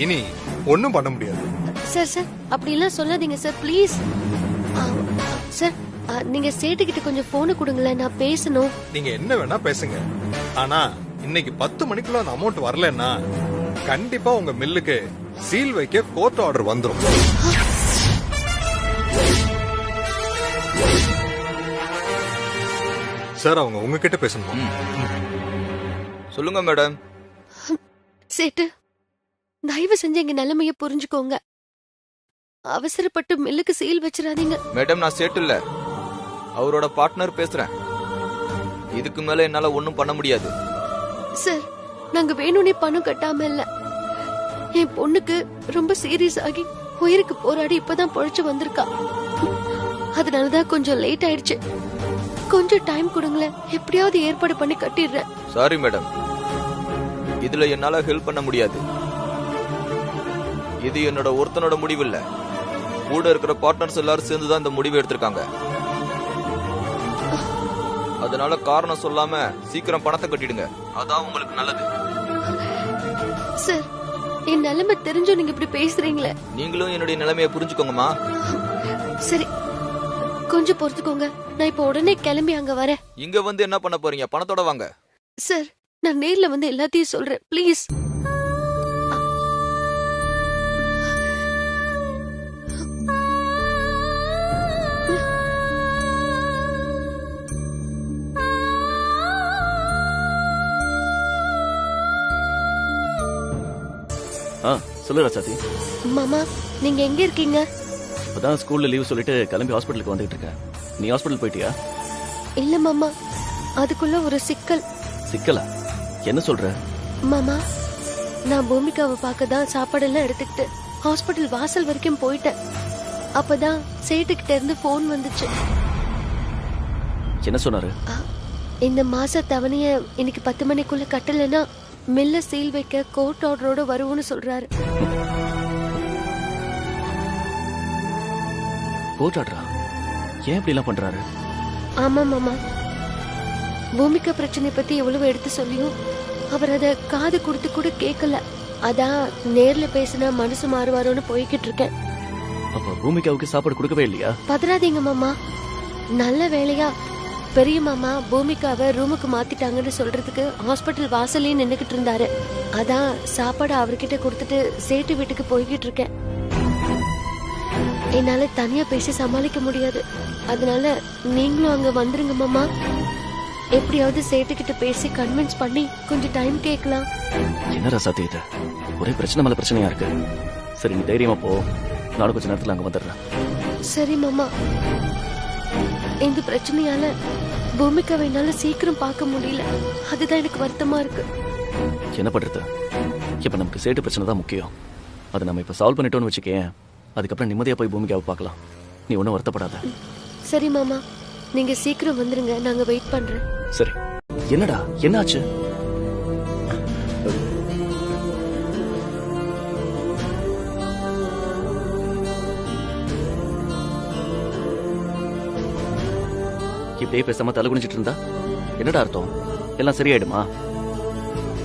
இனி ஒன்னும் பண்ண முடியாது. சார் சார், அப்படிலாம் சொல்லாதீங்க சார், ப்ளீஸ். சார், நீங்க சேட்டுக்கிட்ட கொஞ்சம் போனை கொடுங்களேன், நான் பேசணும். நீங்க என்ன வேணா பேசுங்க. ஆனா இன்னைக்கு 10 மணிக்குள்ள அந்த அமௌண்ட் வரலன்னா கண்டிப்பா உங்க மில்லுக்கு சீல் வைக்க கோர்ட் ஆர்டர் வந்துரும். சார், அவங்க உங்ககிட்ட பேசணும். சொல்லுங்க மேடம். சேட்டு, தயவு செஞ்சு எங்க நிலைமைய புரிஞ்சுக்கோங்க. அவசரப்பட்டு மில்லுக்கு சீல் வச்சிடாதீங்க. மேடம், நான் சேட்டு இல்ல, அவரோட பார்ட்னர் பேசுறேன். இதுக்கு மேல என்னால ஒண்ணும் பண்ண முடியாது. சார், நாங்க வேணும்னே பணம் கட்டாம இல்ல. என் பொண்ணுக்கு ரொம்ப சீரியஸ் ஆகி உயிருக்கு போராடி இப்பதான் பொழைச்சு வந்திருக்கா. அதனாலதான் கொஞ்சம் லேட் ஆயிடுச்சு. கொஞ்சம் டைம் கொடுங்களேன், எப்படியாவது ஏற்பாடு பண்ணி கட்டிடுறேன். சாரி மேடம், இதுல என்னால ஹெல்ப் பண்ண முடியாது. இது என்னோட ஒருத்தனோட முடிவு இல்ல, கூட இருக்கிற பார்ட்னர்ஸ் எல்லாரும் சேர்ந்துதான் இந்த முடிவு எடுத்திருக்காங்க. அதனால காரணம் சொல்லாம சீக்கிரம் பணத்தை கட்டிடுங்க, அதான் உங்களுக்கு நல்லது. சார், என் நிலைமை தெரிஞ்சும் நீங்க இப்படி பேசுறீங்களே. நீங்களும் என்னுடைய நிலைமையை புரிஞ்சுக்கோங்கம்மா. சரி, கொஞ்சம் பொறுத்துக்கோங்க. நான் இப்ப உடனே கிளம்பி அங்க வரேன். இங்க வந்து என்ன பண்ண போறீங்க? பணத்தோட வாங்க. சார், நான் நேர்ல வந்து எல்லாத்தையும் சொல்றேன், ப்ளீஸ். சொல்லு ராசாத்தி. மாமா, நீங்க எங்க இருக்கீங்க? இப்பதான் ஸ்கூல்ல லீவ் சொல்லிட்டு கிளம்பி ஹாஸ்பிட்டலுக்கு வந்துட்டு இருக்கேன். நீ ஹாஸ்பிட்டல் போயிட்டியா? இல்ல மாமா, அதுக்குள்ள ஒரு சிக்கல். சிக்கலா? என்ன சொல்ற? மாமா, நான் பூமிகாவை பார்க்க தான் சாப்பாடெல்லாம் எடுத்துக்கிட்டு ஹாஸ்பிட்டல் வாசல் வரைக்கும் போயிட்டேன். அப்பதான் சேட்டுக்கிட்ட இருந்து போன் வந்துச்சு. என்ன சொன்னாரு? இந்த மாச தவணைய இன்னைக்கு 10 மணிக்குள்ள கட்டலன்னா மில்ல சீல் வைக்க கோர்ட் ஆர்டரோட வருவோம்னு சொல்றாரு. கோர்ட் ஆர்டரா? ஏன் இப்படி எல்லாம் பண்றாரு? ஆமா மாமா, பூமிகா பிரச்சனை பத்தி எவ்வளவு எடுத்து சொல்லியும் அவர் அத காது கொடுத்து கூட கேட்கல. அதான் நேர்ல பேசினா மனசு மாறுவாரோன்னு போய்கிட்டு இருக்கேன். அப்ப பூமிகாவுக்கு சாப்பாடு கொடுக்கவே இல்லையா? பதறாதீங்க மாமா, நல்ல வேலையா பெரிய மாமா பூமிகாவை ரூமுக்கு மாத்திட்டாங்கன்னு சொல்றதுக்கு ஹாஸ்பிட்டல் வாசலே நின்னுகிட்டு இருந்தாரு. அதான் சாப்பாடு அவர்கிட்ட கொடுத்துட்டு சேட்டு வீட்டுக்கு போய்கிட்டு இருக்கேன். என்னால தனியா பேசி சமாளிக்க முடியாது, அதனால நீங்களும் அங்க வந்துருங்க மாமா. எப்படியாவது சேட்டுக்கிட்ட பேசி கன்வின்ஸ் பண்ணி கொஞ்சம் டைம் கேட்கலாம். என்ன ராசாத்தி இது? ஒரே பிரச்சனை மேல பிரச்சனையா இருக்கு. சரி நீ தைரியமா போ, நானும் கொஞ்ச நேரத்துல அங்க வந்துடுறேன். சரி மாமா. இந்த பிரச்சனையால பூமிகாவை என்னால சீக்கிரம் பார்க்க முடியல. அதுதான் எனக்கு வருத்தமா இருக்கு. என்ன பண்றது, இப்ப நமக்கு சேட்டு பிரச்சனை தான் முக்கியம். அதை நம்ம இப்ப சால்வ் பண்ணிட்டோம்னு வச்சுக்கேன், அதுக்கப்புறம் நிம்மதியா போய் பூமிகாவை பார்க்கலாம். நீ ஒன்றும் வருத்தப்படாத. சரி மாமா, நீங்க சீக்கிரம் வந்துருங்க, நாங்க வெயிட் பண்றேன். சரி. என்னடா என்னாச்சு? இப்படியே பேசாம தலை குனிச்சிட்டு இருந்தா என்னடா அர்த்தம்? எல்லாம் சரியாயிடுமா?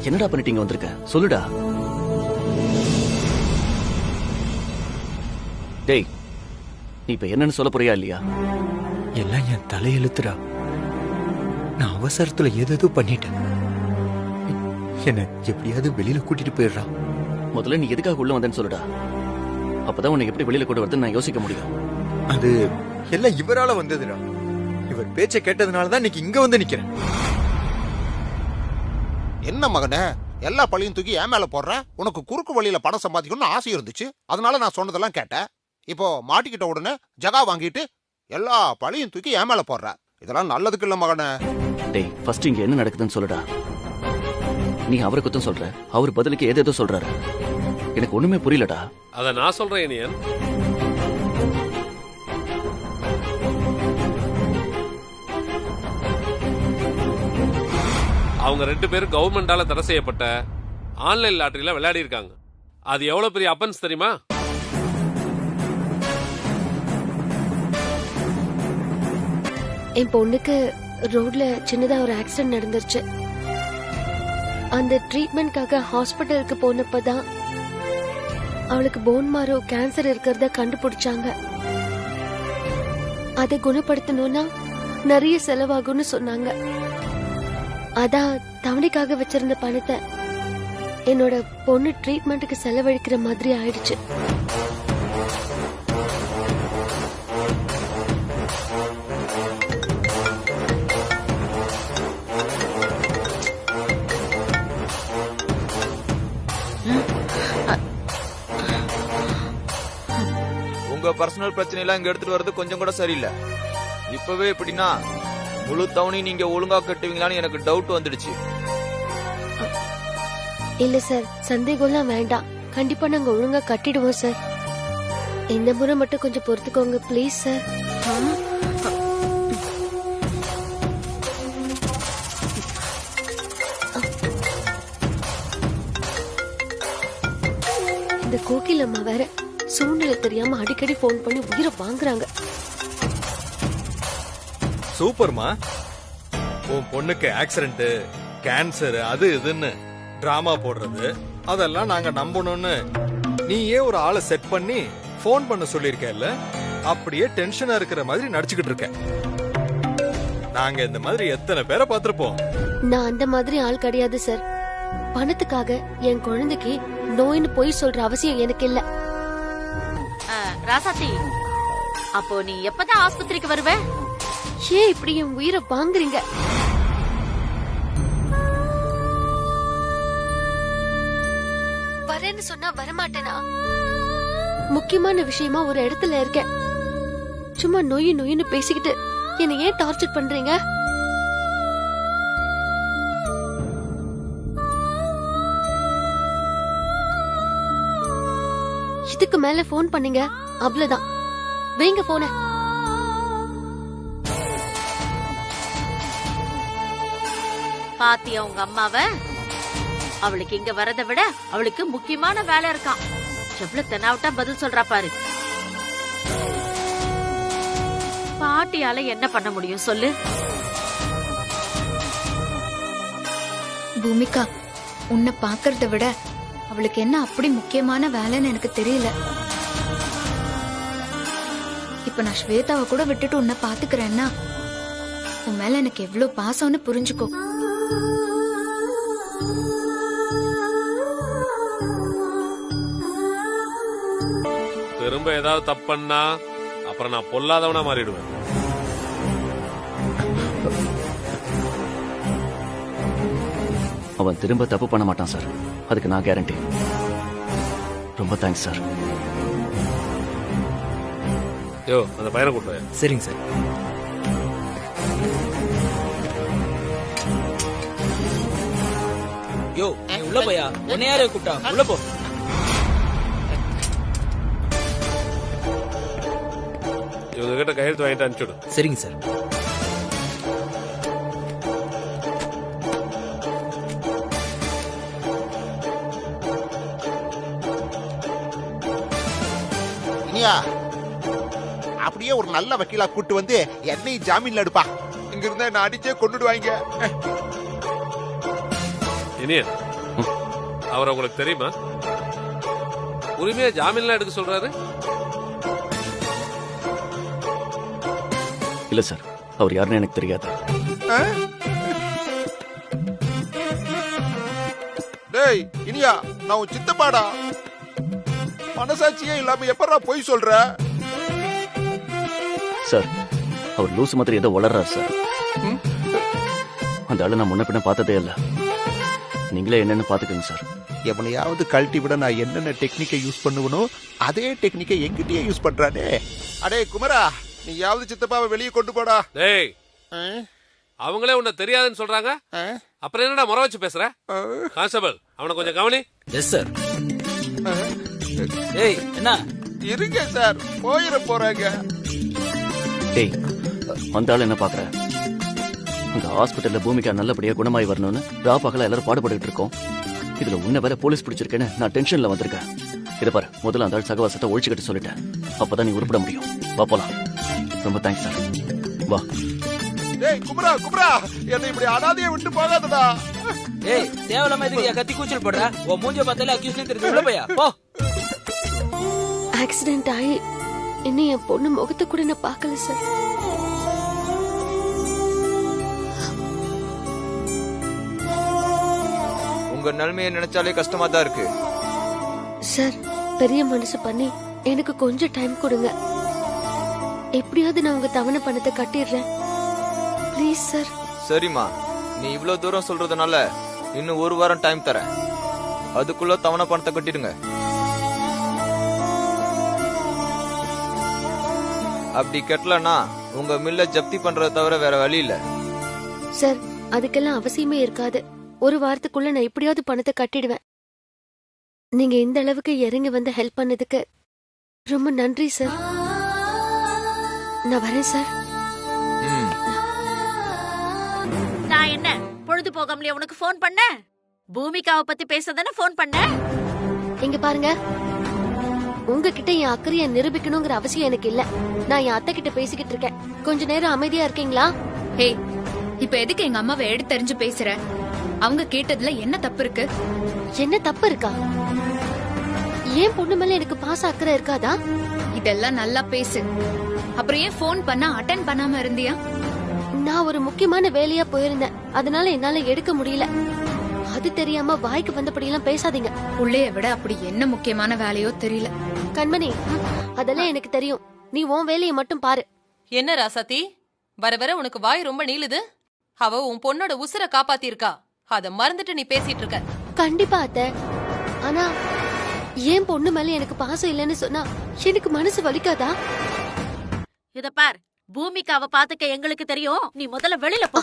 என்னடா பண்ணிட்டீங்க வந்திருக்க, சொல்லுடா. டேய், நீ இப்ப என்னன்னு சொல்ல போறியா இல்லையா? எல்லாம் என் தலையெழுத்துடா. நான் அவசரத்துல ஏதோ பண்ணிட்டேன். என்ன எப்படியாவது வெளியில கூட்டிட்டு போயிடுறா. முதல்ல நீ எதுக்காக உள்ள வந்தேன்னு சொல்லுடா. அப்பதான் உன்னை எப்படி வெளியில கொண்டு வரதுன்னு நான் யோசிக்க முடியும். அது எல்லாம் இவரால வந்ததுடா. இவர் பேச்சை கேட்டதுனாலதான் இன்னைக்கு இங்க வந்து நிக்கிறேன். என்ன மகனே, எல்லா பழியும் தூக்கி என் மேல போடுற? உனக்கு குறுக்கு வழியில பணம் சம்பாதிக்கணும்னு ஆசை இருந்துச்சு, அதனால நான் சொன்னதெல்லாம் கேட்டேன். இப்போ மாட்டிக்கிட்ட உடனே ஜகா வாங்கிட்டு எல்லா பழியும் தூக்கி என் மேல போடுற. இதெல்லாம் நல்லதுக்கு இல்ல மகனே. டேய், ஃபர்ஸ்ட் இங்க என்ன நடக்குதுன்னு சொல்லுடா. நீ அவரை குத்தம் சொல்ற, அவர் பதிலுக்கு ஏதேதோ சொல்றாரு. எனக்கு ஒண்ணுமே புரியலடா. அத நான் சொல்றேன் இனியன். அவங்க 2 பேரும் கவர்மெண்டால தடை செய்யப்பட்ட ஆன்லைன் லாட்டரியில விளையாடி இருக்காங்க. அது எவ்வளவு பெரிய அப்பன்ஸ் தெரியுமா? என் பொண்ணுக்கு ரோட்ல சின்னதா ஒரு ஆக்சிடென்ட் நடந்துருச்சு. அந்த ட்ரீட்மெண்ட்காக ஹாஸ்பிட்டலுக்கு போனப்பதான் அவளுக்கு போன் மாரோ கேன்சர் இருக்கிறத கண்டுபிடிச்சாங்க. அதை குணப்படுத்தணும்னா நிறைய செலவாகும்னு சொன்னாங்க. அதான் தவணைக்காக வச்சிருந்த பணத்தை என்னோட பொண்ணு ட்ரீட்மெண்ட்டுக்கு செலவழிக்கிற மாதிரி ஆயிடுச்சு. உங்க பர்சனல் பிரச்சனை எல்லாம் இங்க எடுத்துட்டு வர்றது கொஞ்சம் கூட சரியில்லை. இப்பவே எப்படின்னா முழு தவணை நீங்க ஒழுங்கா கட்டுவீங்களான்னு எனக்கு டவுட் வந்துடுச்சு. இல்ல சார், சந்தேகம்லாம் வேண்டாம். கண்டிப்பா நாங்க ஒழுங்கா கட்டிடுவோம் சார். இந்த முறை மட்டும் கொஞ்சம் பொறுத்துக்கோங்க ப்ளீஸ் சார். இந்த கோகில் அம்மா வேற சூழ்நிலை தெரியாம அடிக்கடி போன் பண்ணி உயிரை வாங்குறாங்க. சூப்பர்மா. உன் பொண்ணுக்கு ஆக்சிடென்ட், கேன்சர், அது இதுன்னு டிராமா போடுறது அதெல்லாம் நாங்க நம்பணும்னு நீயே ஒரு ஆளை செட் பண்ணி போன் பண்ண சொல்லிருக்கல. அப்படியே டென்ஷனா இருக்கிற மாதிரி நடிச்சுக்கிட்டு இருக்க. நாங்க இந்த மாதிரி எத்தனை பேரை பார்த்திருப்போம். நான் அந்த மாதிரி ஆள் கிடையாது சார். பணத்துக்காக என் குழந்தைக்கு நோயின்னு போய் சொல்ற அவசியம் எனக்கு இல்ல. ராசாத்தி, அப்போ நீ எப்பதான் ஆஸ்பத்திரிக்கு வருவ? ஏன் இப்படி என் உயிரை வாங்குறீங்க? வரேன்னு சொன்னா வரமாட்டேனா? முக்கியமான விஷயமா ஒரு இடத்துல இருக்கேன். சும்மா நொய்னு பேசிக்கிட்டு என்னை ஏன் டார்ச்சர் பண்றீங்க? இதுக்கு மேல போன் பண்ணீங்க அவ்வளவுதான். வைங்க போன. பாத்தியா உங்க அம்மாவ? அவளுக்கு இங்க வரதை விட அவளுக்கு முக்கியமான வேலை இருக்கான். எவ்வளவு தெனாவட்டா பதில் சொல்றா பாரு. பாட்டியால என்ன பண்ண முடியும் சொல்லு? பூமிகா, உன்னை பாக்குறத விட அவளுக்கு என்ன அப்படி முக்கியமான வேலைன்னு எனக்கு தெரியல. இப்ப நான் ஸ்வேதாவை கூட விட்டுட்டு உன்னை பாத்துக்கிறேன்னா உன் மேல எனக்கு எவ்வளவு பாசம்னு புரிஞ்சுக்கோ. திரும்ப ஏதாவது தப்பு பண்ணா அப்புறம் நான் பொல்லாதவனா மாறிடுவேன். அவன் திரும்ப தப்பு பண்ண மாட்டான் சார், அதுக்கு நான் கேரண்டி. ரொம்ப தேங்க்ஸ் சார். யோ அந்த பையனை கூப்பிட்டு. சரிங்க சார். யோ நீ உள்ள போயா, உன்னை யாரே கூப்பிட்டா? உள்ள போ. இவங்க கிட்ட கையெழுத்து வாங்கிட்டு அனுப்பிச்சுடு. சரிங்க சார். இனியா அப்படியே ஒரு நல்ல வக்கீலா கூட்டு வந்து என்னையும் ஜாமீன்ல எடுப்பா. இங்க இருந்தா என்ன அடிச்சே கொண்டுடுவாங்க. இனியன் அவர் உங்களுக்கு தெரியுமா? உரிமையா ஜாமீன்லாம் எடுக்க சொல்றாரு? இல்ல சார், அவர் யாருன்னு எனக்கு தெரியாது. டேய் இனியா, நான் உன் சித்தப்பாடா. மனசாட்சியே இல்லாம எப்பறா போய் சொல்ற? சார், அவர் லூசு மாதிரி ஏதோ வளர்றாரு சார். அந்த ஆளு நான் முன்ன பின்ன பார்த்ததே இல்ல. நீங்களே என்னன்னு பாத்துக்கோங்க சார். எவனையாவது கழட்டி விட நான் என்னென்ன டெக்னிக்கை யூஸ் பண்ணுவனோ அதே டெக்னிக்கை எங்கிட்டயே யூஸ் பண்றானே. அடே குமரா, நீயாவது சித்தப்பாவை வெளியே கொண்டு போடா. டேய், அவங்களே உன்னை தெரியாதுன்னு சொல்றாங்க, அப்புறம் என்னடா முறை வச்சு பேசுற? கான்ஸ்டபிள், அவனை கொஞ்சம் கவனி. Yes sir. ஏய் என்ன? இருங்க சார், போயிட போறாங்க. டேய், அந்த ஆள் என்ன பாக்குற? அந்த ஹாஸ்பிட்டல்ல பூமிக்கா நல்லபடியா குணமாயி வரணும்னு ராப்பாக்கல எல்லாரும் பாடுபட்டு இருக்கோம். இதுல உன்ன வேற போலீஸ் பிடிச்சிருக்கேன்னு நான் டென்ஷன்ல வந்திருக்கேன். இதை பாரு, முதல்ல அந்த ஆள் சகவாசத்தை ஒழிச்சுக்கிட்டு சொல்லிட்டேன். அப்பதான் நீ உருப்பிட முடியும். வா போலாம். ரொம்ப தேங்க்ஸ் சார். வா. டேய் குமரா, குமரா, என்னை இப்படி அனாதையை விட்டு போகாதடா. ஏய், தேவலாம இதுக்கு கத்தி கூச்சல் போடுற? உன் மூஞ்ச பார்த்தாலே அக்யூஸ்னே தெரியுது. உள்ள போயா போ. ஆக்சிடென்ட் ஆகி இன்னும் என் பொண்ணு முகத்தை கூட நான் பார்க்கல சார். உங்க நிலைமையை நினைச்சாலே கஷ்டமா தான் இருக்கு சார். பெரிய மனசு பண்ணி எனக்கு கொஞ்சம் டைம் கொடுங்க. எப்படியாவது நான் உங்க தவணை பணத்தை கட்டிடுறேன். Please sir. சரிம்மா, நீ இவ்வளவு தூரம் சொல்றதுனால இன்னும் ஒரு வாரம் டைம் தரேன். அதுக்குள்ள தவணை பணத்தை கட்டிடுங்க. அப்படி கட்டலன்னா உங்க மில்ல ஜப்தி பண்றத தவிர வேற வழி இல்ல. சார், அதுக்கெல்லாம் அவசியமே இருக்காது. ஒரு வாரத்துக்குள்ள நான் எப்படியாவது பணத்தை கட்டிடுவேன். நீங்க இந்த அளவுக்கு இறங்கி வந்து ஹெல்ப் பண்ணதுக்கு ரொம்ப நன்றி சார். நான் வரேன் சார். நான் என்ன பொழுது போகாமலே உனக்கு போன் பண்ண? பூமிகாவை பத்தி பேசதானே போன் பண்ண? இங்க பாருங்க, உங்ககிட்ட என் அக்கறையை நிரூபிக்கணுங்கிற அவசியம் எனக்கு இல்ல. நான் என் அத்தை கிட்ட பேசிக்கிட்டு இருக்கேன். கொஞ்ச நேரம் அமைதியா இருக்கீங்களா? ஹே, இப்ப எதுக்கு எங்க அம்மாவை எடுத்தறிஞ்சு பேசுற? அவங்க கேட்டதுல என்ன தப்பு இருக்கு? என்ன தப்பு இருக்கா? ஏன் பொண்ணு மேல எனக்கு பாச அக்கறை இருக்காதா? இதெல்லாம் நல்லா பேசு. அப்புறம் ஏன் போன் பண்ணா அட்டென்ட் பண்ணாம இருந்தியா? நான் ஒரு முக்கியமான வேலையா போயிருந்தேன், அதனால என்னால எடுக்க முடியல. அது தெரியாம வாய்க்கு வந்தபடியெல்லாம் பேசாதீங்க. உள்ளே விட அப்படி என்ன முக்கியமான வேலையோ தெரியல. கண்மணி, அதெல்லாம் எனக்கு தெரியும். நீ உன் வேலையை மட்டும் பாரு. என்ன ராசாத்தி, வர வர உனக்கு வாய் ரொம்ப நீளுது. அவ உன் பொண்ணோட உசுர காப்பாத்தி இருக்கா, அத மறந்துட்டு நீ பேசிட்டு இருக்க. கண்டிப்பா அத்தை. ஆனா ஏன் பொண்ணு மேல எனக்கு பாசம் இல்லைன்னு சொன்னா எனக்கு மனசு வலிக்காதா? இத பார், பூமிகாவை பாத்துக்க எங்களுக்கு தெரியும். நீ முதல்ல வெளியில போ.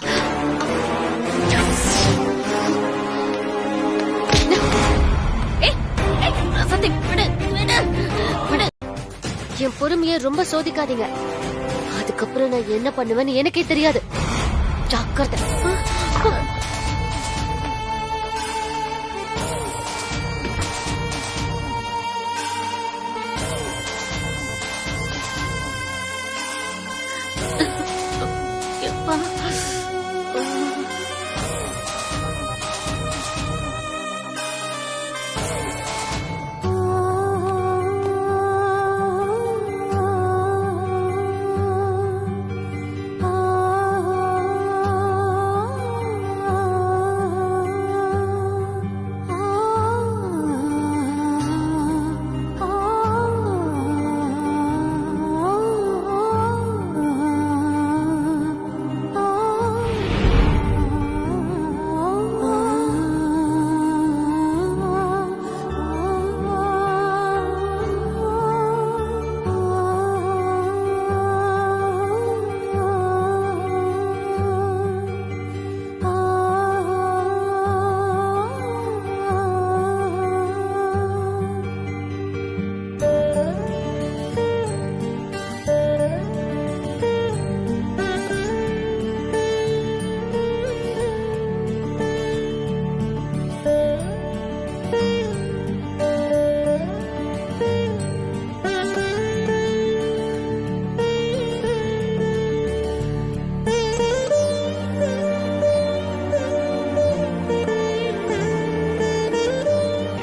என் பொறுமைய ரொம்ப சோதிக்காதீங்க. அதுக்கப்புறம் நான் என்ன பண்ணுவேன்னு எனக்கே தெரியாது. ஜாக்கிரதை.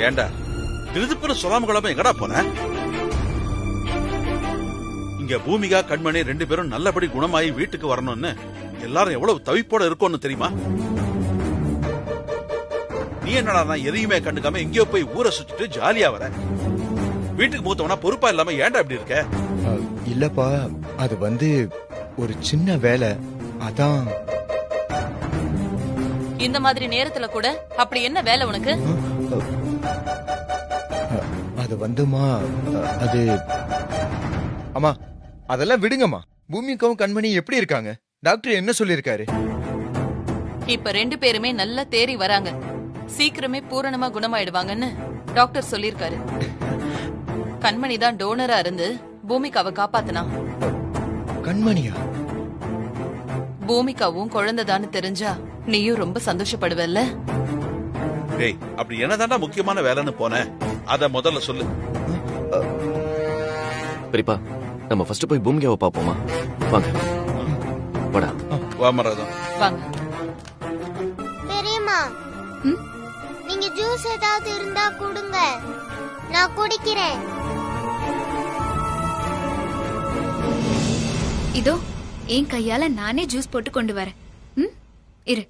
ஏண்டா திருதுப்புன்னு சொல்லாம கிளம்ப எங்கடா போன? இங்க பூமிகா கண்மணி 2 பேரும் நல்லபடி குணமாயி வீட்டுக்கு வரணும்னு எல்லாரும் எவ்வளவு தவிப்போட இருக்கோம்னு தெரியுமா? நீ என்னடா நான் எதையுமே கண்டுக்காம எங்கேயோ போய் ஊரை சுத்திட்டு ஜாலியா வர. வீட்டுக்கு மூத்தவனா பொறுப்பா இல்லாம ஏன்டா இப்படி இருக்க? இல்லப்பா, அது ஒரு சின்ன வேலை, அதான். இந்த மாதிரி நேரத்துல கூட அப்படி என்ன வேலை உனக்கு? அது அது அம்மா, அதெல்லாம் விடுங்கம்மா. பூமிக்காவும் கண்மணி எப்படி இருக்காங்க? டாக்டர் என்ன சொல்லிருக்காரு? இப்ப 2 பேருமே நல்லா தேறி வராங்க. சீக்கிரமே பூரணமா குணமாயிடுவாங்கன்னு டாக்டர் சொல்லிருக்காரு. கண்மணி தான் டோனரா இருந்து பூமிகாவை காப்பாத்தினா. கண்மணியா? பூமிகாவும் குழந்தைதான்னு தெரிஞ்சா நீயும் ரொம்ப சந்தோஷப்படுவல்ல? டேய், அப்படி என்னதான்டா முக்கியமான வேலைன்னு போன? அத முதல்ல சொல்லு. பெரியப்பா, நம்ம ஃபர்ஸ்ட் போய் பூமிகாவை பாப்போமா? வாங்க. வாடா. வா மரகதம். வாங்க. பெரியம்மா, நீங்க ஜூஸ் ஏதாவது இருந்தா கொடுங்க, நான் குடிக்கிறேன். இதோ என் கையால நானே ஜூஸ் போட்டு கொண்டு வரேன். இரு.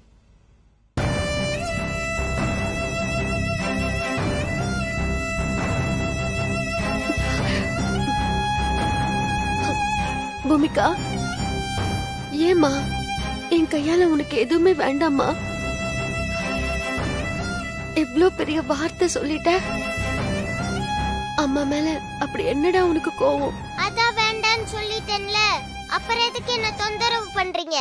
பூமிகா, ஏமா என் கையால உனக்கு எதுவுமே வேண்டாமா? எவ்வளவு பெரிய வார்த்தை சொல்லிட்ட. அம்மா மேல அப்படி என்னடா உனக்கு கோவம்? அதான் வேண்டான்னு சொல்லிட்டேன்ல, அப்புறம் எதுக்கு என்ன தொந்தரவு பண்றீங்க?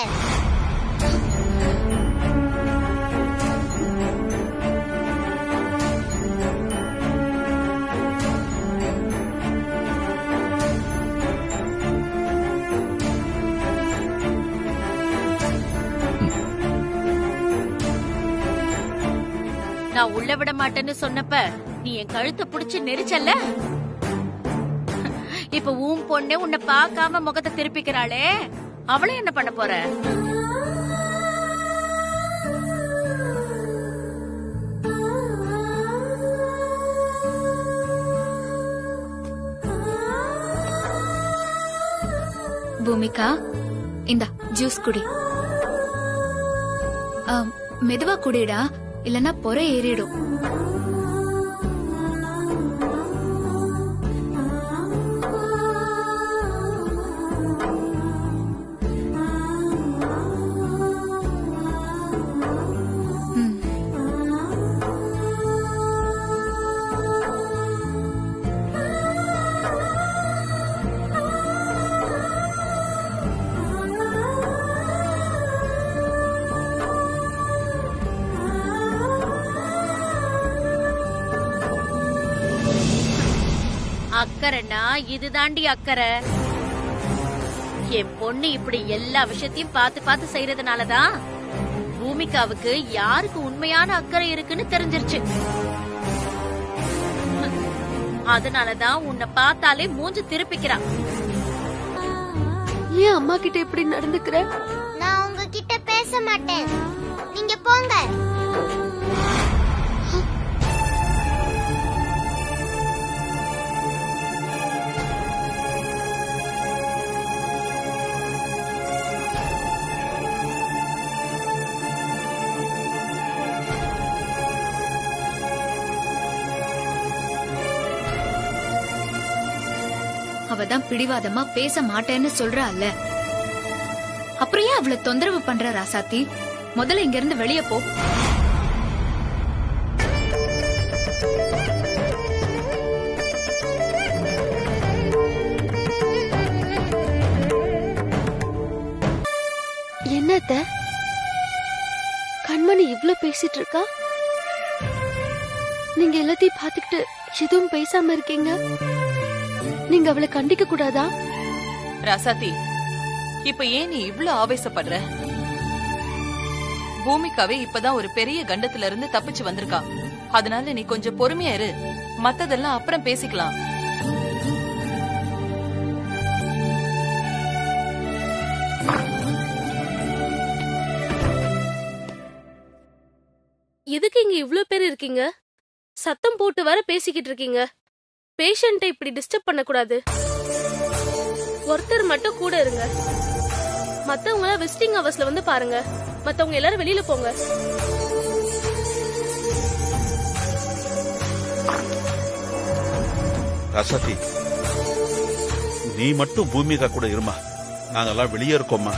நான் உள்ள விட மாட்டேன்னு சொன்னப்ப நீ என் கழுத்தை புடிச்சு நெரிச்சல்ல. இப்ப உன் பொண்ணு உன்னை பார்க்காம முகத்தை திருப்பிக்கிறாளே, அவளை என்ன பண்ண போற? பூமிகா, இந்தா ஜூஸ் குடி. மெதுவா குடிடா, இல்லனா பொறை ஏறிடும். அக்கறைனா இதுதாண்டி அக்கறை. என் பொண்ணு இப்படி எல்லா விஷயத்தையும் பார்த்து பார்த்து செய்யறதுனாலதான் பூமிகாவுக்கு யாருக்கு உண்மையான அக்கறை இருக்குன்னு தெரிஞ்சிருச்சு. அதனாலதான் உன்னை பார்த்தாலே மூஞ்சி திருப்பிக்கிறான். ஏன் அம்மா கிட்ட இப்படி நடந்துக்கிற? நான் உங்ககிட்ட பேச மாட்டேன், நீங்க போங்க. அவதான் பிடிவாதமா பேச மாட்டேன்னு சொல்றாள்ல, அப்புறம் ஏன் அவளை தொந்தரவு பண்ற ராசாத்தி? முதல்ல இங்க இருந்து வெளியே போ. என்னத்த கண்மணி இவ்ளோ பேசிட்டு இருக்கா? நீங்க எல்லாத்தையும் பாத்துக்கிட்டு எதுவும் பேசாம இருக்கீங்க. நீங்க அவளை கண்டிக்க கூடாதா? ராசாத்தி, இப்ப ஏன் நீ இவ்ளோ ஆவேசப்படுற? பூமிகாவே இப்பதான் ஒரு பெரிய கண்டத்துல இருந்து தப்பிச்சு வந்திருக்கா. அதனால நீ கொஞ்சம் பொறுமையா இரு, மத்ததெல்லாம் அப்புறம் பேசிக்கலாம். எதுக்கு இங்க இவ்ளோ பேர் இருக்கீங்க? சத்தம் போட்டு வர பேசிக்கிட்டு இருக்கீங்க. பேஷண்ட்டை இப்படி டிஸ்டர்ப் பண்ணக்கூடாது. ஒருத்தர் மட்டும் கூட இருங்க. மத்தவங்க விசிட்டிங் ஹவர்ஸ்ல வந்து பாருங்க. மத்தவங்க எல்லாரும் வெளியில போங்க. ராசாத்தி, நீ மட்டும் பூமிகா கூட இருமா. நாங்கெல்லாம் வெளியே இருக்கோம்மா.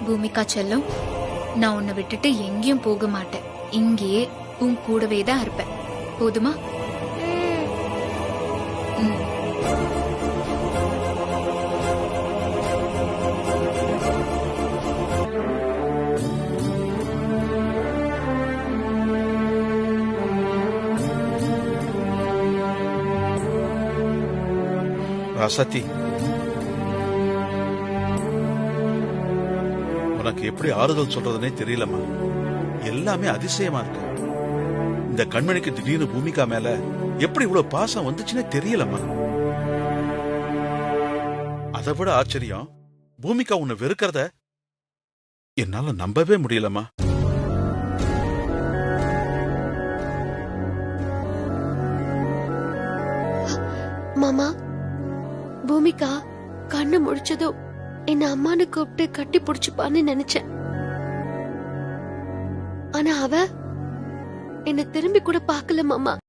பூமிகா செல்லம், நான் உன்னை விட்டுட்டு எங்கேயும் போக மாட்டேன். இங்கேயே உன் கூடவே தான் இருப்பேன். போதுமா? ராசாத்தி, உனக்கு எப்படி ஆறுதல் சொல்றதுனே தெரியலம்மா. எல்லாமே அதிசயமா இருக்கு. இந்த கண்மணிக்கு திடீர்னு பூமிகா மேல எப்படி இவ்வளவு பாசம் வந்துச்சுன்னே தெரியலம்மா. அதை விட ஆச்சரியம், பூமிகா உன்னை வெறுக்கிறத என்னால நம்பவே முடியலம்மா. மாமா, பூமிகா கண்ணு முடிச்சதும் என்ன அம்மானு கூப்பிட்டு கட்டி புடிச்சுப்பான்னு நினைச்சேன். ஆனா அவ என்ன திரும்பி கூட பாக்கல மாமா.